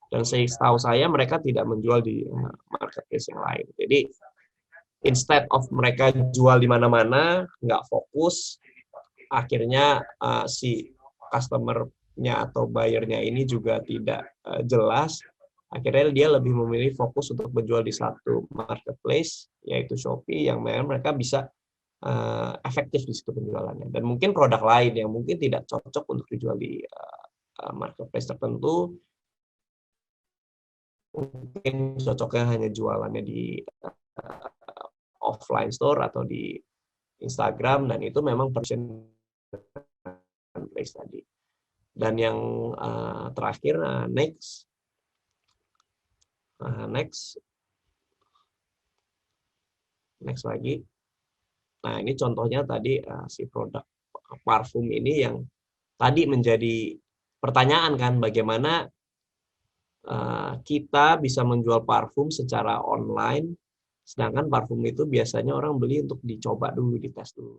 Dan setahu saya mereka tidak menjual di marketplace yang lain. Jadi instead of mereka jual di mana-mana, nggak fokus, akhirnya si customer-nya atau buyer-nya ini juga tidak jelas. Akhirnya dia lebih memilih fokus untuk menjual di satu marketplace, yaitu Shopee, yang memang mereka bisa efektif di situ penjualannya. Dan mungkin produk lain yang mungkin tidak cocok untuk dijual di marketplace tertentu, mungkin cocoknya hanya jualannya di offline store atau di Instagram, dan itu memang person place tadi. Dan yang terakhir, next lagi. Nah, ini contohnya tadi si produk parfum ini yang tadi menjadi pertanyaan kan, bagaimana kita bisa menjual parfum secara online, sedangkan parfum itu biasanya orang beli untuk dicoba dulu, dites dulu.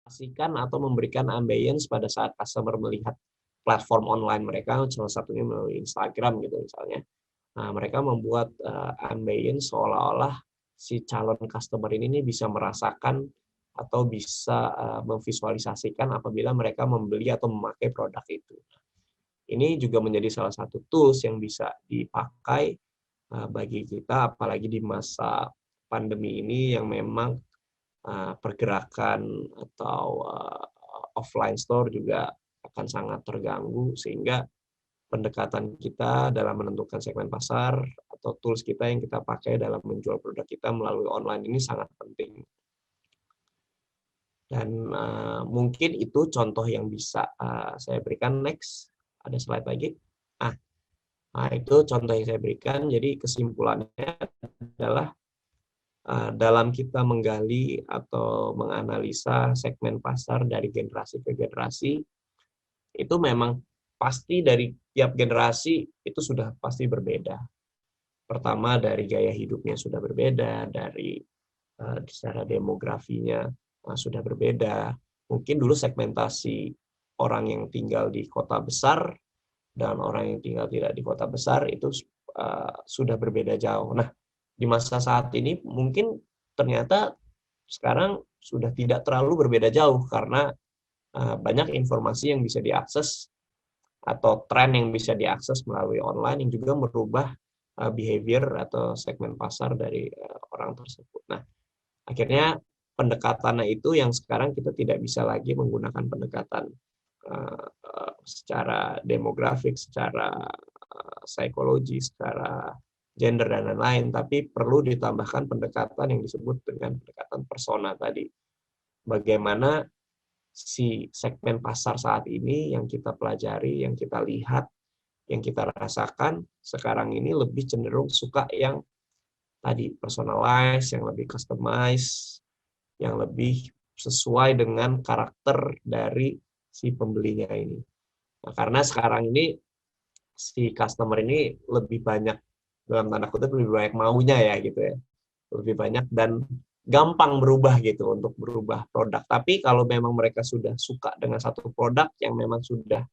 Pastikan atau memberikan ambience pada saat customer melihat platform online mereka, salah satunya melalui Instagram gitu misalnya. Nah, mereka membuat ambience seolah-olah si calon customer ini bisa merasakan atau bisa memvisualisasikan apabila mereka membeli atau memakai produk itu. Ini juga menjadi salah satu tools yang bisa dipakai bagi kita, apalagi di masa pandemi ini yang memang pergerakan atau offline store juga akan sangat terganggu, sehingga pendekatan kita dalam menentukan segmen pasar atau tools kita yang kita pakai dalam menjual produk kita melalui online ini sangat penting. Dan mungkin itu contoh yang bisa saya berikan. Next, ada slide lagi. Nah, itu contoh yang saya berikan. Jadi kesimpulannya adalah dalam kita menggali atau menganalisa segmen pasar dari generasi ke generasi, itu memang pasti dari tiap generasi itu sudah pasti berbeda. Pertama, dari gaya hidupnya sudah berbeda, dari secara demografinya sudah berbeda. Mungkin dulu segmentasi orang yang tinggal di kota besar dan orang yang tinggal tidak di kota besar itu sudah berbeda jauh. Nah, di masa saat ini mungkin ternyata sekarang sudah tidak terlalu berbeda jauh, karena banyak informasi yang bisa diakses atau tren yang bisa diakses melalui online yang juga merubah behavior atau segmen pasar dari orang tersebut. Nah, akhirnya pendekatannya itu yang sekarang kita tidak bisa lagi menggunakan pendekatan secara demografik, secara psikologi, secara gender dan lain-lain, tapi perlu ditambahkan pendekatan yang disebut dengan pendekatan persona tadi. Bagaimana si segmen pasar saat ini yang kita pelajari, yang kita lihat, yang kita rasakan sekarang ini lebih cenderung suka yang tadi personalize, yang lebih customize, yang lebih sesuai dengan karakter dari si pembelinya ini. Nah, karena sekarang ini si customer ini lebih banyak, dalam tanda kutip lebih banyak maunya ya gitu ya, lebih banyak dan gampang berubah gitu untuk berubah produk. Tapi kalau memang mereka sudah suka dengan satu produk yang memang sudah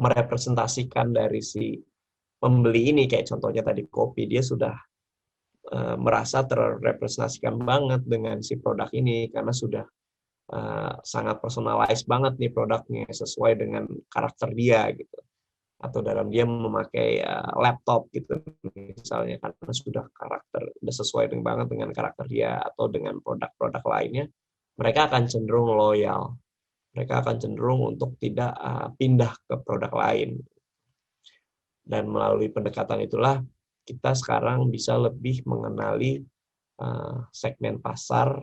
merepresentasikan dari si pembeli ini, kayak contohnya tadi kopi, dia sudah merasa terrepresentasikan banget dengan si produk ini karena sudah sangat personalized banget nih produknya, sesuai dengan karakter dia gitu. Atau dalam dia memakai laptop gitu misalnya, karena sudah sesuai banget dengan karakter dia, atau dengan produk-produk lainnya, mereka akan cenderung loyal, mereka akan cenderung untuk tidak pindah ke produk lain. Dan melalui pendekatan itulah kita sekarang bisa lebih mengenali segmen pasar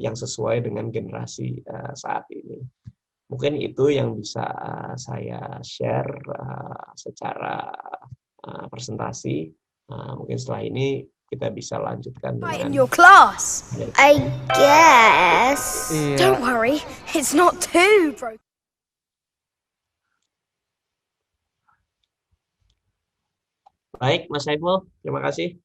yang sesuai dengan generasi saat ini. Mungkin itu yang bisa saya share secara presentasi. Mungkin setelah ini kita bisa lanjutkan dengan in your class, I guess. Iya. Don't worry, it's not too broken. Baik, Mas Saiful, terima kasih.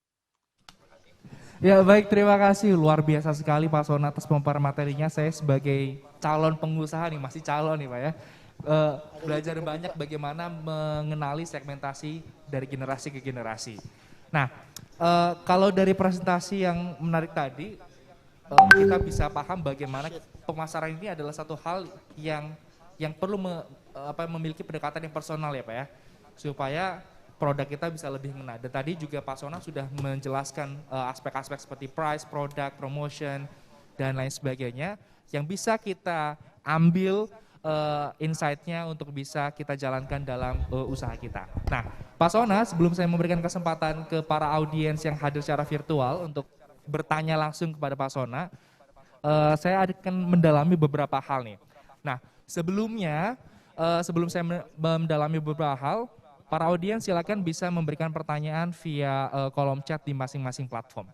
Ya baik, terima kasih. Luar biasa sekali Pak Sona atas pemaparan materinya. Saya sebagai calon pengusaha nih, masih calon nih Pak ya, belajar banyak bagaimana mengenali segmentasi dari generasi ke generasi. Nah, kalau dari presentasi yang menarik tadi, kita bisa paham bagaimana pemasaran ini adalah satu hal yang perlu memiliki pendekatan yang personal ya Pak ya, supaya produk kita bisa lebih ngena. Dan tadi juga Pak Sona sudah menjelaskan aspek-aspek seperti price, product, promotion, dan lain sebagainya. yang bisa kita ambil insight-nya untuk bisa kita jalankan dalam usaha kita. Nah, Pak Sona, sebelum saya memberikan kesempatan ke para audiens yang hadir secara virtual untuk bertanya langsung kepada Pak Sona, saya akan mendalami beberapa hal nih. Nah, sebelumnya, sebelum saya mendalami beberapa hal, para audiens silakan bisa memberikan pertanyaan via kolom chat di masing-masing platform.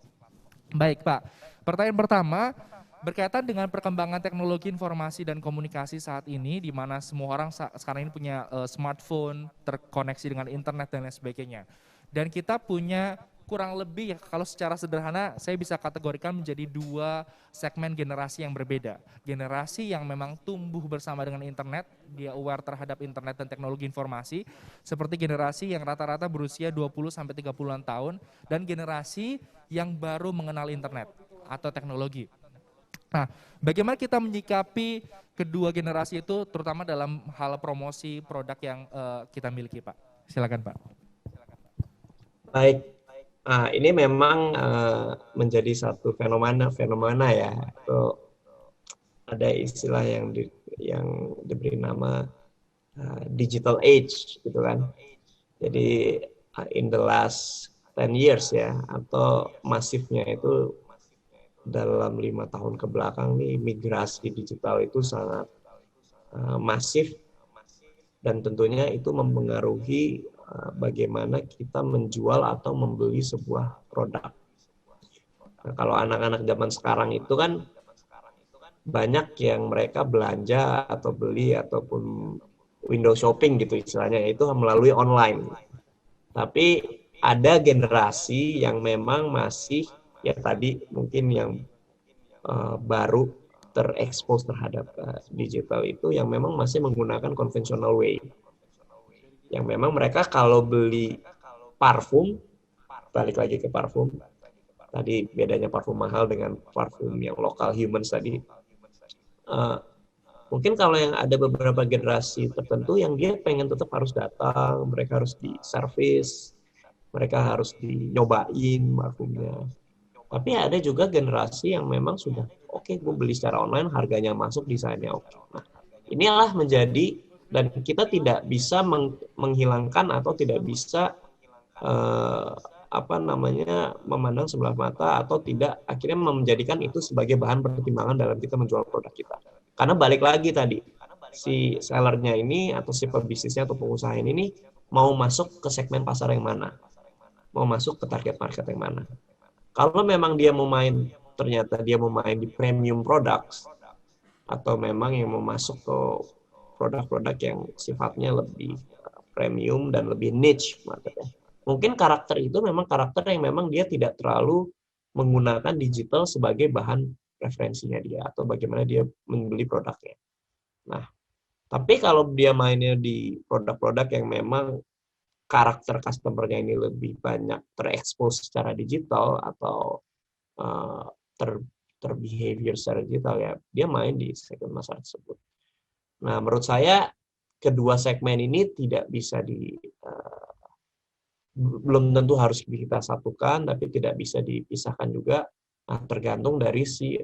Baik Pak, pertanyaan pertama berkaitan dengan perkembangan teknologi informasi dan komunikasi saat ini, di mana semua orang sekarang ini punya smartphone, terkoneksi dengan internet dan lain sebagainya. Dan kita punya kurang lebih, ya, kalau secara sederhana saya bisa kategorikan menjadi dua segmen generasi yang berbeda. Generasi yang memang tumbuh bersama dengan internet, dia aware terhadap internet dan teknologi informasi, seperti generasi yang rata-rata berusia 20-30-an tahun, dan generasi yang baru mengenal internet atau teknologi. Nah, bagaimana kita menyikapi kedua generasi itu, terutama dalam hal promosi produk yang kita miliki, Pak? Silakan, Pak. Baik. Nah, ini memang menjadi satu fenomena ya. Itu ada istilah yang diberi nama digital age, gitu kan. Jadi in the last 10 years ya, atau masifnya itu dalam 5 tahun ke belakang nih, migrasi digital itu sangat masif, dan tentunya itu mempengaruhi bagaimana kita menjual atau membeli sebuah produk. Nah, kalau anak-anak zaman sekarang itu kan banyak yang mereka belanja atau beli ataupun window shopping gitu istilahnya, itu melalui online. Tapi ada generasi yang memang masih, ya tadi mungkin yang baru terekspos terhadap digital itu, yang memang masih menggunakan conventional way. Yang memang mereka kalau beli parfum, balik lagi ke parfum, tadi bedanya parfum mahal dengan parfum yang lokal humans tadi, mungkin kalau yang ada beberapa generasi tertentu yang dia pengen tetap harus datang, mereka harus di service, mereka harus dinyobain parfumnya. Tapi ada juga generasi yang memang sudah, oke, gue beli secara online, harganya masuk, desainnya oke. Nah, inilah menjadi, dan kita tidak bisa menghilangkan atau tidak bisa memandang sebelah mata atau tidak akhirnya menjadikan itu sebagai bahan pertimbangan dalam kita menjual produk kita. Karena balik lagi tadi, si sellernya ini atau si pebisnisnya atau pengusaha ini mau masuk ke segmen pasar yang mana, mau masuk ke target market yang mana. Kalau memang dia mau main, ternyata dia mau main di premium products, atau memang yang mau masuk ke produk-produk yang sifatnya lebih premium dan lebih niche marketnya. Mungkin karakter itu memang karakter yang memang dia tidak terlalu menggunakan digital sebagai bahan referensinya dia atau bagaimana dia membeli produknya. Nah, tapi kalau dia mainnya di produk-produk yang memang karakter customer-nya ini lebih banyak terekspos secara digital atau terbehavior secara digital, ya dia main di segmen pasar tersebut. Nah, menurut saya kedua segmen ini tidak bisa belum tentu harus kita satukan, tapi tidak bisa dipisahkan juga. Nah, tergantung dari si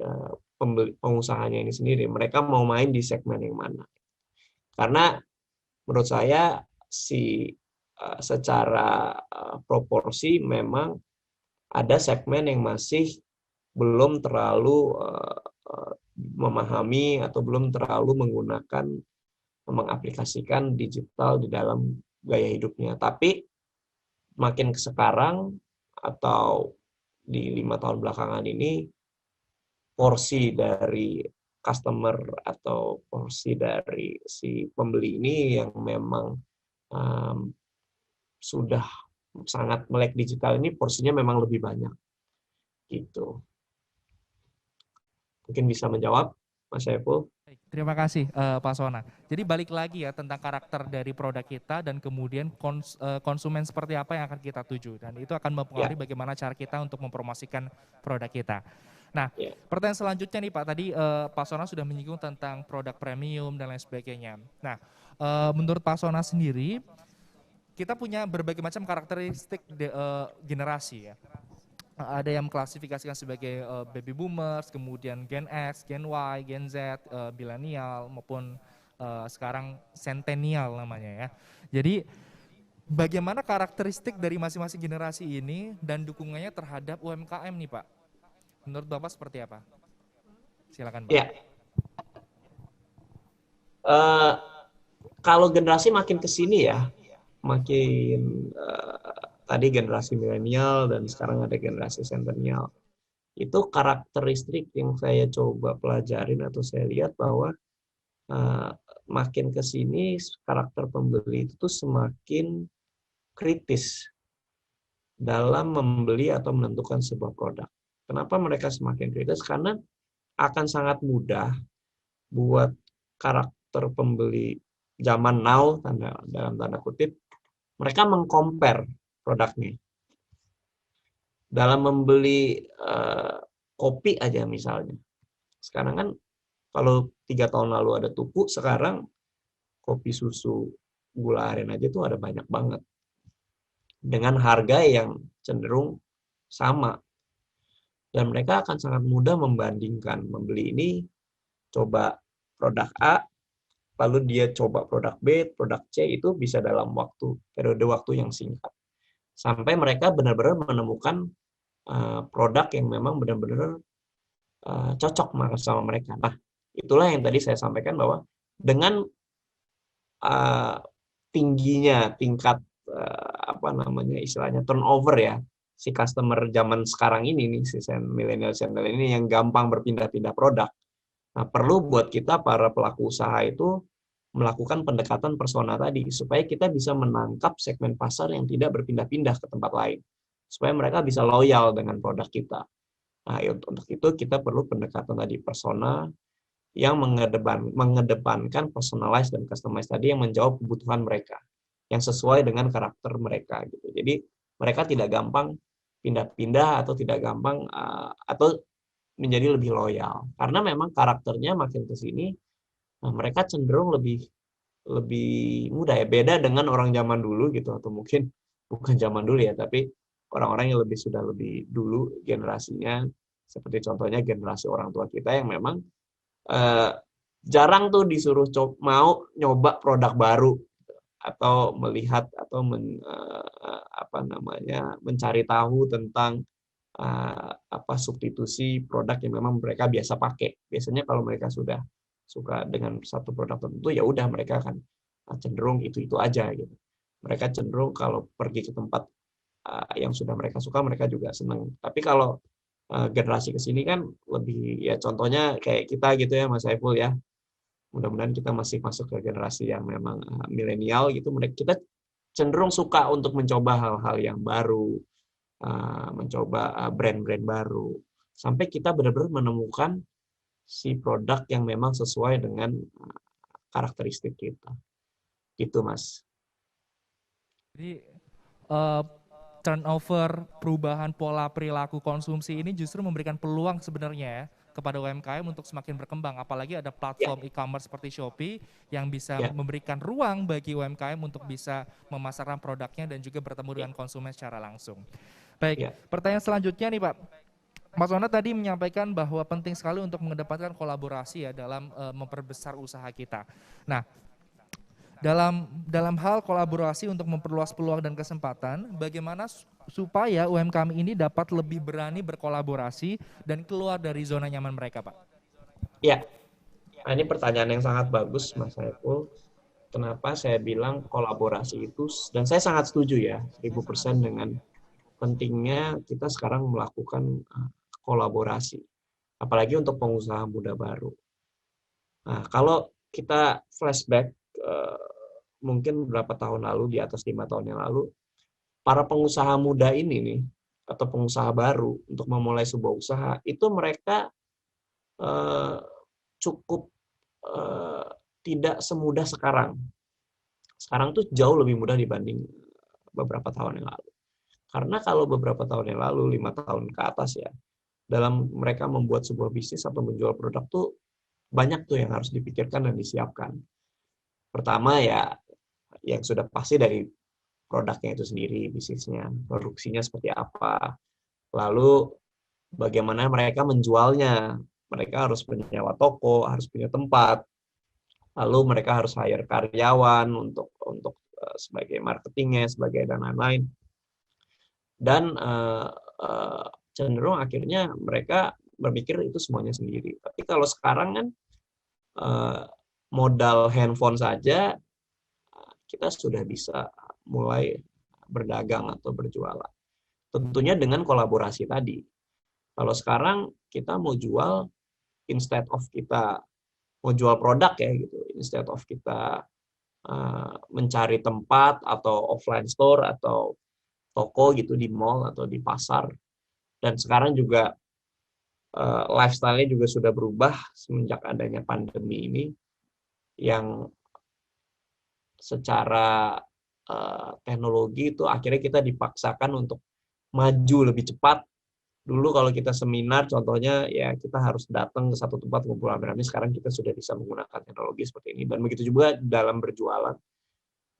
pengusahanya ini sendiri. Mereka mau main di segmen yang mana. Karena menurut saya secara proporsi memang ada segmen yang masih belum terlalu memahami atau belum terlalu mengaplikasikan digital di dalam gaya hidupnya. Tapi makin ke sekarang atau di 5 tahun belakangan ini, porsi dari customer atau porsi dari si pembeli ini yang memang sudah sangat melek digital ini, porsinya memang lebih banyak. Gitu. Mungkin bisa menjawab, Mas Saiful. Terima kasih Pak Sona. Jadi balik lagi ya tentang karakter dari produk kita dan kemudian konsumen seperti apa yang akan kita tuju, dan itu akan mempengaruhi bagaimana cara kita untuk mempromosikan produk kita. Nah, pertanyaan selanjutnya nih Pak, tadi Pak Sona sudah menyinggung tentang produk premium dan lain sebagainya. Nah, menurut Pak Sona sendiri, kita punya berbagai macam karakteristik generasi ya. ada yang mengklasifikasikan sebagai baby boomers, kemudian Gen X, Gen Y, Gen Z, milenial maupun sekarang centennial namanya ya. Jadi bagaimana karakteristik dari masing-masing generasi ini dan dukungannya terhadap UMKM nih Pak? Menurut Bapak seperti apa? Silakan Pak. Ya, kalau generasi makin ke sini ya, makin tadi generasi milenial dan sekarang ada generasi centennial. Itu karakteristik yang saya coba pelajarin atau saya lihat bahwa makin ke sini karakter pembeli itu tuh semakin kritis dalam membeli atau menentukan sebuah produk. Kenapa mereka semakin kritis? Karena akan sangat mudah buat karakter pembeli zaman now, dalam tanda kutip, mereka meng-compare produknya. Dalam membeli kopi aja misalnya. Sekarang kan kalau 3 tahun lalu ada tuku, sekarang kopi susu gula aren aja tuh ada banyak banget. Dengan harga yang cenderung sama. Dan mereka akan sangat mudah membandingkan. Membeli ini, coba produk A, lalu dia coba produk B, produk C, itu bisa dalam periode waktu yang singkat. Sampai mereka benar-benar menemukan produk yang memang benar-benar cocok sama mereka. Nah, itulah yang tadi saya sampaikan bahwa dengan tingginya tingkat istilahnya turnover ya, si customer zaman sekarang ini nih, si milenial ini yang gampang berpindah-pindah produk. Nah, perlu buat kita para pelaku usaha itu melakukan pendekatan persona tadi, supaya kita bisa menangkap segmen pasar yang tidak berpindah-pindah ke tempat lain, supaya mereka bisa loyal dengan produk kita. Nah, untuk itu kita perlu pendekatan tadi persona yang mengedepankan personalized dan customized tadi yang menjawab kebutuhan mereka, yang sesuai dengan karakter mereka gitu. Jadi mereka tidak gampang pindah-pindah atau tidak gampang atau menjadi lebih loyal, karena memang karakternya makin ke sini mereka cenderung lebih mudah ya, beda dengan orang zaman dulu gitu, atau mungkin bukan zaman dulu ya, tapi orang-orang yang sudah lebih dulu generasinya, seperti contohnya generasi orang tua kita yang memang jarang tuh disuruh mau nyoba produk baru atau melihat atau mencari tahu tentang substitusi produk yang memang mereka biasa pakai. Biasanya kalau mereka sudah suka dengan satu produk tertentu, ya udah mereka akan cenderung itu aja gitu. Mereka cenderung kalau pergi ke tempat yang sudah mereka suka, mereka juga senang. Tapi kalau generasi kesini kan lebih, ya contohnya kayak kita gitu ya Mas Saiful ya. Mudah-mudahan kita masih masuk ke generasi yang memang milenial gitu. Kita cenderung suka untuk mencoba hal-hal yang baru, mencoba brand-brand baru, sampai kita benar-benar menemukan si produk yang memang sesuai dengan karakteristik kita. Gitu, Mas. Jadi turnover, perubahan pola perilaku konsumsi ini justru memberikan peluang sebenarnya ya kepada UMKM untuk semakin berkembang, apalagi ada platform e-commerce seperti Shopee yang bisa memberikan ruang bagi UMKM untuk bisa memasarkan produknya dan juga bertemu dengan konsumen secara langsung. Baik, pertanyaan selanjutnya nih Pak. Mas Wana tadi menyampaikan bahwa penting sekali untuk mengedepankan kolaborasi ya dalam memperbesar usaha kita. Nah, dalam hal kolaborasi untuk memperluas peluang dan kesempatan, bagaimana supaya UMKM ini dapat lebih berani berkolaborasi dan keluar dari zona nyaman mereka, Pak? Ya, ini pertanyaan yang sangat bagus, Mas Saiful. Kenapa saya bilang kolaborasi itu, dan saya sangat setuju ya, 1000% dengan pentingnya kita sekarang melakukan kolaborasi, apalagi untuk pengusaha muda baru. Nah, kalau kita flashback mungkin beberapa tahun lalu, di atas 5 tahun yang lalu, para pengusaha muda ini nih, atau pengusaha baru untuk memulai sebuah usaha, itu mereka cukup tidak semudah sekarang. Sekarang tuh jauh lebih mudah dibanding beberapa tahun yang lalu. Karena kalau beberapa tahun yang lalu, 5 tahun ke atas ya, dalam mereka membuat sebuah bisnis atau menjual produk tuh banyak tuh yang harus dipikirkan dan disiapkan. Pertama ya, yang sudah pasti dari produknya itu sendiri, bisnisnya, produksinya seperti apa, Lalu bagaimana mereka menjualnya. Mereka harus menyewa toko, harus punya tempat. Lalu mereka harus hire karyawan untuk sebagai marketingnya, sebagai dan lain-lain. Dan cenderung akhirnya mereka berpikir itu semuanya sendiri. Tapi kalau sekarang kan modal handphone saja kita sudah bisa mulai berdagang atau berjualan. Tentunya dengan kolaborasi tadi. Kalau sekarang kita mau jual, instead of kita mau jual produk ya gitu, instead of kita mencari tempat atau offline store atau toko gitu di mall atau di pasar. Dan sekarang juga lifestyle-nya juga sudah berubah semenjak adanya pandemi ini, yang secara teknologi itu akhirnya kita dipaksakan untuk maju lebih cepat. Dulu kalau kita seminar, contohnya ya kita harus datang ke satu tempat ngumpul rame-rame. Sekarang kita sudah bisa menggunakan teknologi seperti ini. Dan begitu juga dalam berjualan,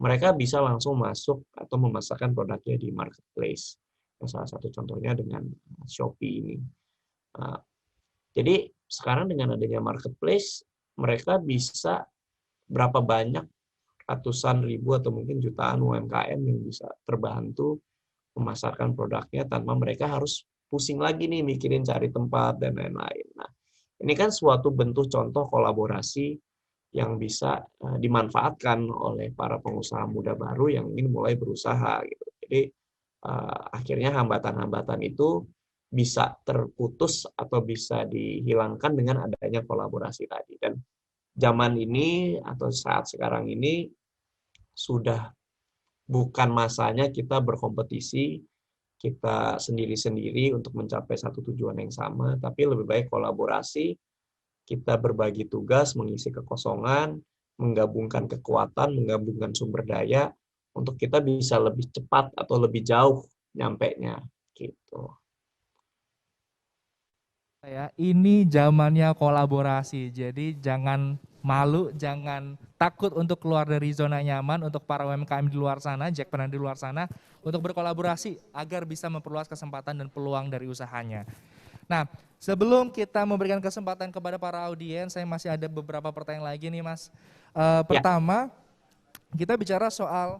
mereka bisa langsung masuk atau memasarkan produknya di marketplace. Salah satu contohnya dengan Shopee ini. Jadi sekarang dengan adanya marketplace, mereka bisa berapa banyak ratusan ribu atau mungkin jutaan UMKM yang bisa terbantu memasarkan produknya tanpa mereka harus pusing lagi nih mikirin cari tempat dan lain-lain. Nah, ini kan suatu bentuk contoh kolaborasi yang bisa dimanfaatkan oleh para pengusaha muda baru yang ingin mulai berusaha gitu. Jadi akhirnya hambatan-hambatan itu bisa terputus atau bisa dihilangkan dengan adanya kolaborasi tadi. Dan zaman ini atau saat sekarang ini sudah bukan masanya kita berkompetisi, kita sendiri-sendiri untuk mencapai satu tujuan yang sama, tapi lebih baik kolaborasi, kita berbagi tugas, mengisi kekosongan, menggabungkan kekuatan, menggabungkan sumber daya, untuk kita bisa lebih cepat atau lebih jauh nyampenya gitu. Ya, ini zamannya kolaborasi. Jadi jangan malu, jangan takut untuk keluar dari zona nyaman untuk para UMKM di luar sana, jackpreneur di luar sana, untuk berkolaborasi agar bisa memperluas kesempatan dan peluang dari usahanya. Nah, sebelum kita memberikan kesempatan kepada para audiens, saya masih ada beberapa pertanyaan lagi nih, Mas. Pertama, kita bicara soal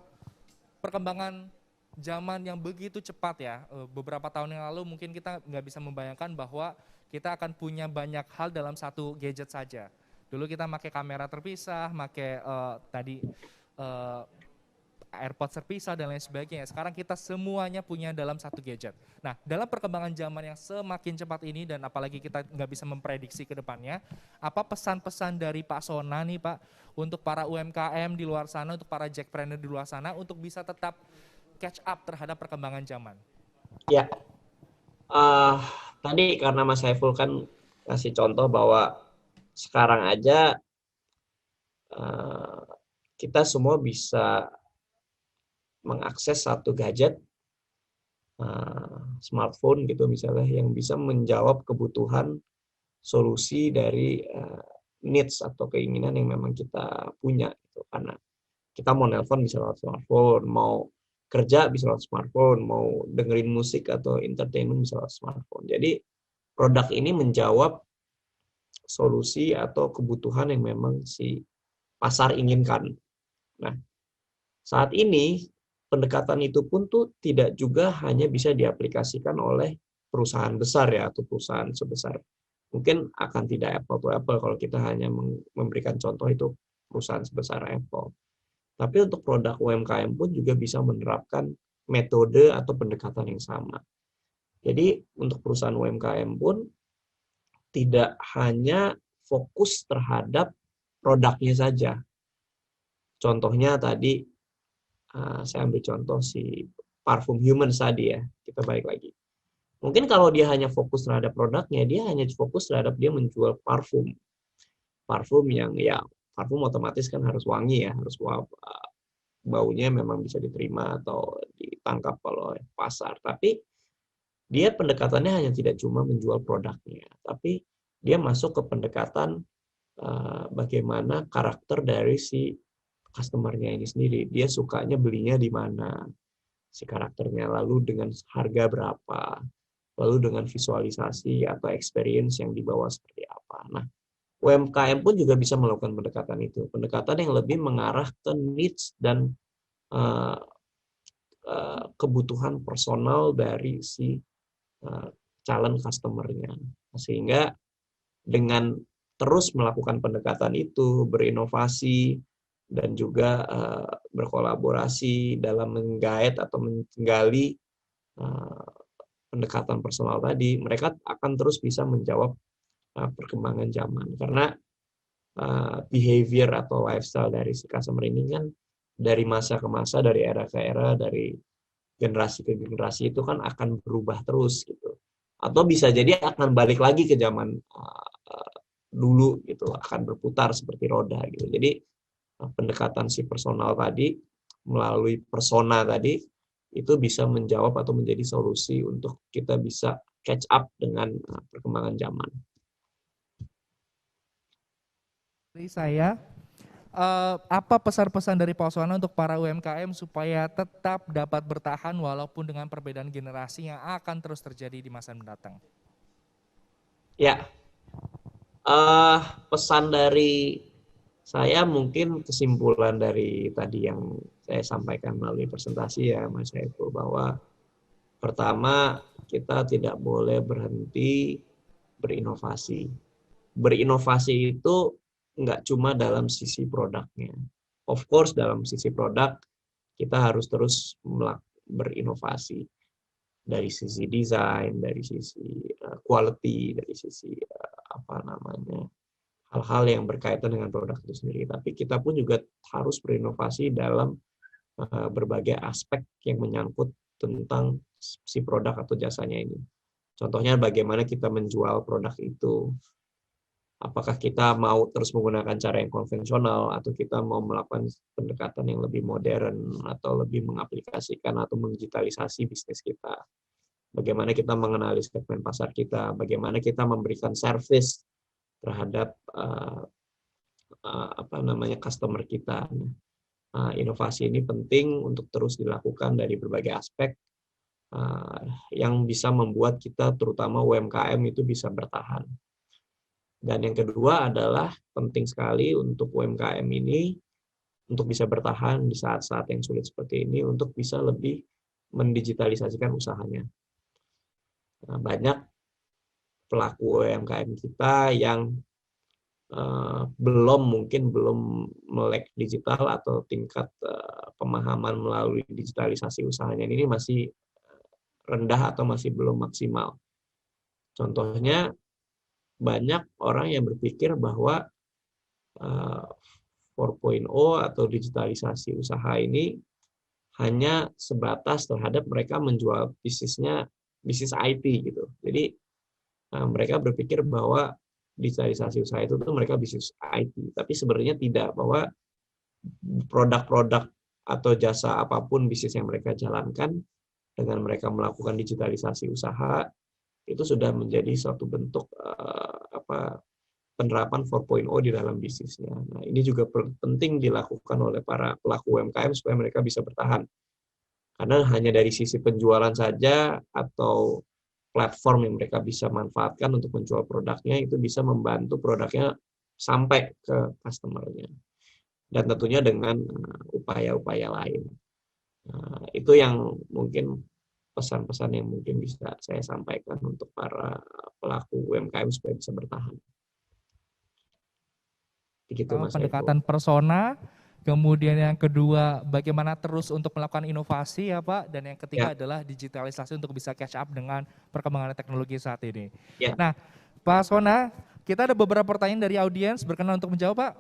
perkembangan zaman yang begitu cepat ya. Beberapa tahun yang lalu mungkin kita nggak bisa membayangkan bahwa kita akan punya banyak hal dalam satu gadget saja. Dulu kita pakai kamera terpisah, pakai AirPods terpisah dan lain sebagainya. Sekarang kita semuanya punya dalam satu gadget. Nah, dalam perkembangan zaman yang semakin cepat ini dan apalagi kita nggak bisa memprediksi ke depannya, apa pesan-pesan dari Pak Sona nih Pak untuk para UMKM di luar sana, untuk para jackpreneur di luar sana untuk bisa tetap catch up terhadap perkembangan zaman? Ya, tadi karena Mas Saiful kan kasih contoh bahwa sekarang aja kita semua bisa mengakses satu gadget, smartphone gitu misalnya, yang bisa menjawab kebutuhan solusi dari needs atau keinginan yang memang kita punya gitu. Karena kita mau nelpon bisa lewat smartphone, mau kerja bisa lewat smartphone, mau dengerin musik atau entertainment bisa lewat smartphone. Jadi produk ini menjawab solusi atau kebutuhan yang memang si pasar inginkan. Nah, saat ini pendekatan itu pun tuh tidak juga hanya bisa diaplikasikan oleh perusahaan besar ya, atau perusahaan sebesar. Mungkin akan tidak apple to apple kalau kita hanya memberikan contoh itu perusahaan sebesar Apple. Tapi untuk produk UMKM pun juga bisa menerapkan metode atau pendekatan yang sama. Jadi untuk perusahaan UMKM pun tidak hanya fokus terhadap produknya saja. Contohnya tadi, saya ambil contoh si parfum Humans tadi ya, kita balik lagi. Mungkin kalau dia hanya fokus terhadap produknya, dia hanya fokus terhadap dia menjual parfum. Parfum yang ya, parfum otomatis kan harus wangi ya, harus baunya memang bisa diterima atau ditangkap oleh pasar. Tapi dia pendekatannya hanya tidak cuma menjual produknya, tapi dia masuk ke pendekatan bagaimana karakter dari si customer-nya ini sendiri. Dia sukanya belinya di mana, si karakternya, lalu dengan harga berapa, lalu dengan visualisasi atau experience yang dibawa seperti apa. Nah, UMKM pun juga bisa melakukan pendekatan itu, pendekatan yang lebih mengarah ke needs dan kebutuhan personal dari si calon customer-nya. Sehingga dengan terus melakukan pendekatan itu, berinovasi, dan juga berkolaborasi dalam menggait atau menggali pendekatan personal tadi, mereka akan terus bisa menjawab perkembangan zaman. Karena behavior atau lifestyle dari si customer ini kan dari masa ke masa, dari era ke era, dari generasi ke generasi itu kan akan berubah terus gitu. Atau bisa jadi akan balik lagi ke zaman dulu gitu, akan berputar seperti roda gitu. Jadi pendekatan si personal tadi melalui persona tadi itu bisa menjawab atau menjadi solusi untuk kita bisa catch up dengan perkembangan zaman. Dari saya, apa pesan-pesan dari Pak Oswana untuk para UMKM supaya tetap dapat bertahan walaupun dengan perbedaan generasi yang akan terus terjadi di masa mendatang? Ya, pesan dari saya mungkin kesimpulan dari tadi yang saya sampaikan melalui presentasi ya Mas Saiful, bahwa pertama kita tidak boleh berhenti berinovasi. Berinovasi itu nggak cuma dalam sisi produknya. Of course dalam sisi produk kita harus terus berinovasi dari sisi desain, dari sisi quality, dari sisi hal-hal yang berkaitan dengan produk itu sendiri. Tapi kita pun juga harus berinovasi dalam berbagai aspek yang menyangkut tentang si produk atau jasanya ini. Contohnya bagaimana kita menjual produk itu. Apakah kita mau terus menggunakan cara yang konvensional atau kita mau melakukan pendekatan yang lebih modern atau lebih mengaplikasikan atau mengdigitalisasi bisnis kita. Bagaimana kita mengenali segmen pasar kita, bagaimana kita memberikan service terhadap customer kita. Inovasi ini penting untuk terus dilakukan dari berbagai aspek yang bisa membuat kita terutama UMKM itu bisa bertahan. Dan yang kedua adalah penting sekali untuk UMKM ini untuk bisa bertahan di saat-saat yang sulit seperti ini untuk bisa lebih mendigitalisasikan usahanya. Banyak pelaku UMKM kita yang belum melek digital atau tingkat pemahaman melalui digitalisasi usahanya ini masih rendah atau masih belum maksimal. Contohnya banyak orang yang berpikir bahwa 4.0 atau digitalisasi usaha ini hanya sebatas terhadap mereka menjual bisnis IT gitu. Jadi mereka berpikir bahwa digitalisasi usaha itu tuh mereka bisnis IT, tapi sebenarnya tidak, bahwa produk-produk atau jasa apapun bisnis yang mereka jalankan dengan mereka melakukan digitalisasi usaha itu sudah menjadi suatu bentuk penerapan 4.0 di dalam bisnisnya. Nah, ini juga penting dilakukan oleh para pelaku UMKM supaya mereka bisa bertahan. Karena hanya dari sisi penjualan saja atau platform yang mereka bisa manfaatkan untuk menjual produknya itu bisa membantu produknya sampai ke customer-nya. Dan tentunya dengan upaya-upaya lain. Itu yang mungkin pesan-pesan yang mungkin bisa saya sampaikan untuk para pelaku UMKM supaya bisa bertahan. Begitu, Mas Pendekatan Eko. persona, kemudian yang kedua bagaimana terus untuk melakukan inovasi ya Pak, dan yang ketiga adalah digitalisasi untuk bisa catch up dengan perkembangan teknologi saat ini. Ya. Nah, Pak Sona, kita ada beberapa pertanyaan dari audiens, berkenan untuk menjawab Pak?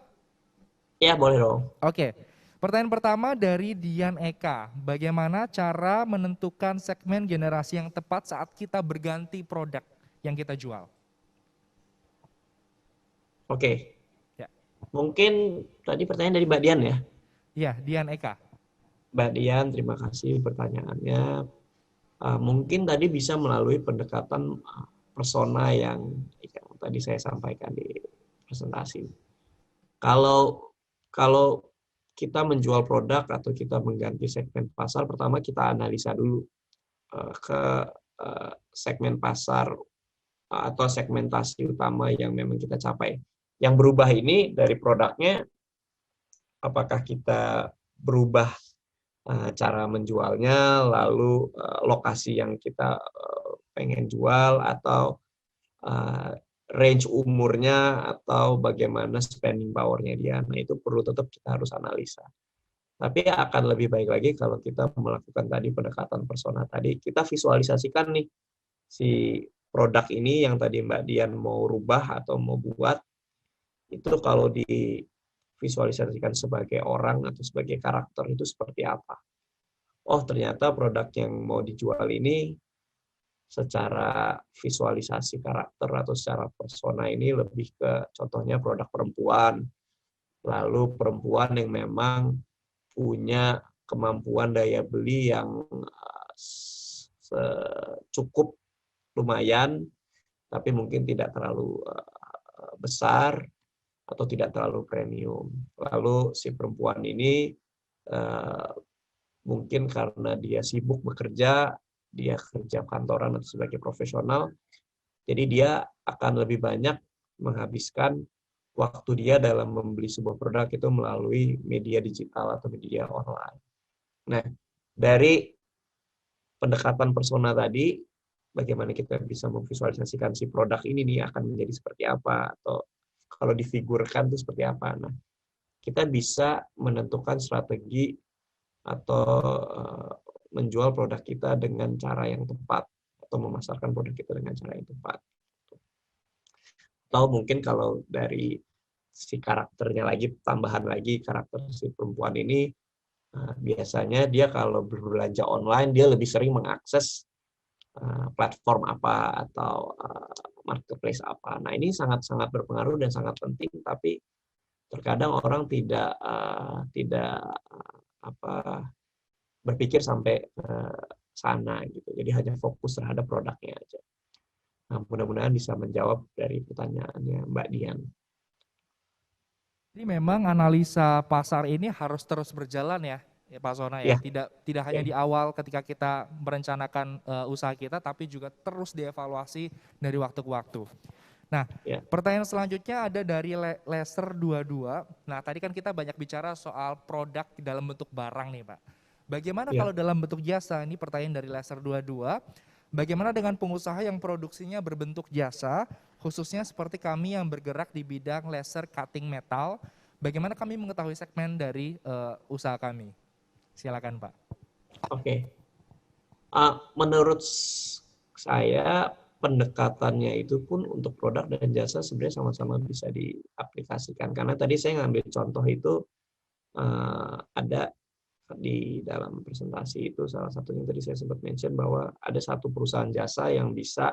Ya, boleh dong. Oke. Pertanyaan pertama dari Dian Eka, bagaimana cara menentukan segmen generasi yang tepat saat kita berganti produk yang kita jual? Oke. Ya. Mungkin tadi pertanyaan dari Mbak Dian ya? Iya, Dian Eka. Mbak Dian, terima kasih pertanyaannya. Mungkin tadi bisa melalui pendekatan persona yang tadi saya sampaikan di presentasi. Kalau kita menjual produk atau kita mengganti segmen pasar, pertama kita analisa dulu ke segmen pasar atau segmentasi utama yang memang kita capai. Yang berubah ini dari produknya, apakah kita berubah cara menjualnya, lalu lokasi yang kita pengen jual, atau range umurnya, atau bagaimana spending power-nya dia. Nah, itu perlu tetap kita harus analisa. Tapi akan lebih baik lagi kalau kita melakukan tadi pendekatan persona tadi, kita visualisasikan nih si produk ini yang tadi Mbak Dian mau rubah atau mau buat, itu kalau divisualisasikan sebagai orang atau sebagai karakter itu seperti apa. Oh, ternyata produk yang mau dijual ini secara visualisasi karakter atau secara persona ini lebih ke contohnya produk perempuan. Lalu perempuan yang memang punya kemampuan daya beli yang cukup lumayan, tapi mungkin tidak terlalu besar atau tidak terlalu premium. Lalu si perempuan ini mungkin karena dia sibuk bekerja, dia kerja kantoran atau sebagai profesional, jadi dia akan lebih banyak menghabiskan waktu dia dalam membeli sebuah produk itu melalui media digital atau media online. Nah, dari pendekatan persona tadi, bagaimana kita bisa memvisualisasikan si produk ini nih akan menjadi seperti apa, atau kalau difigurkan itu seperti apa. Nah, kita bisa menentukan strategi atau menjual produk kita dengan cara yang tepat, atau memasarkan produk kita dengan cara yang tepat. Atau mungkin kalau dari si karakternya lagi, tambahan lagi karakter si perempuan ini, biasanya dia kalau berbelanja online, dia lebih sering mengakses platform apa atau marketplace apa. Nah, ini sangat-sangat berpengaruh dan sangat penting, tapi terkadang orang tidak berpikir sampai sana gitu. Jadi hanya fokus terhadap produknya aja. Nah, mudah-mudahan bisa menjawab dari pertanyaannya Mbak Dian. Jadi memang analisa pasar ini harus terus berjalan ya Pak Sona ya. Tidak hanya di awal ketika kita merencanakan usaha kita, tapi juga terus dievaluasi dari waktu ke waktu. Nah, pertanyaan selanjutnya ada dari Laser 22. Nah, tadi kan kita banyak bicara soal produk dalam bentuk barang nih Pak. Bagaimana kalau dalam bentuk jasa? Ini pertanyaan dari Laser 22. Bagaimana dengan pengusaha yang produksinya berbentuk jasa, khususnya seperti kami yang bergerak di bidang laser cutting metal? Bagaimana kami mengetahui segmen dari usaha kami? Silakan Pak. Oke. Menurut saya pendekatannya itu pun untuk produk dan jasa sebenarnya sama-sama bisa diaplikasikan. Karena tadi saya ngambil contoh itu ada di dalam presentasi itu, salah satunya tadi saya sempat mention bahwa ada satu perusahaan jasa yang bisa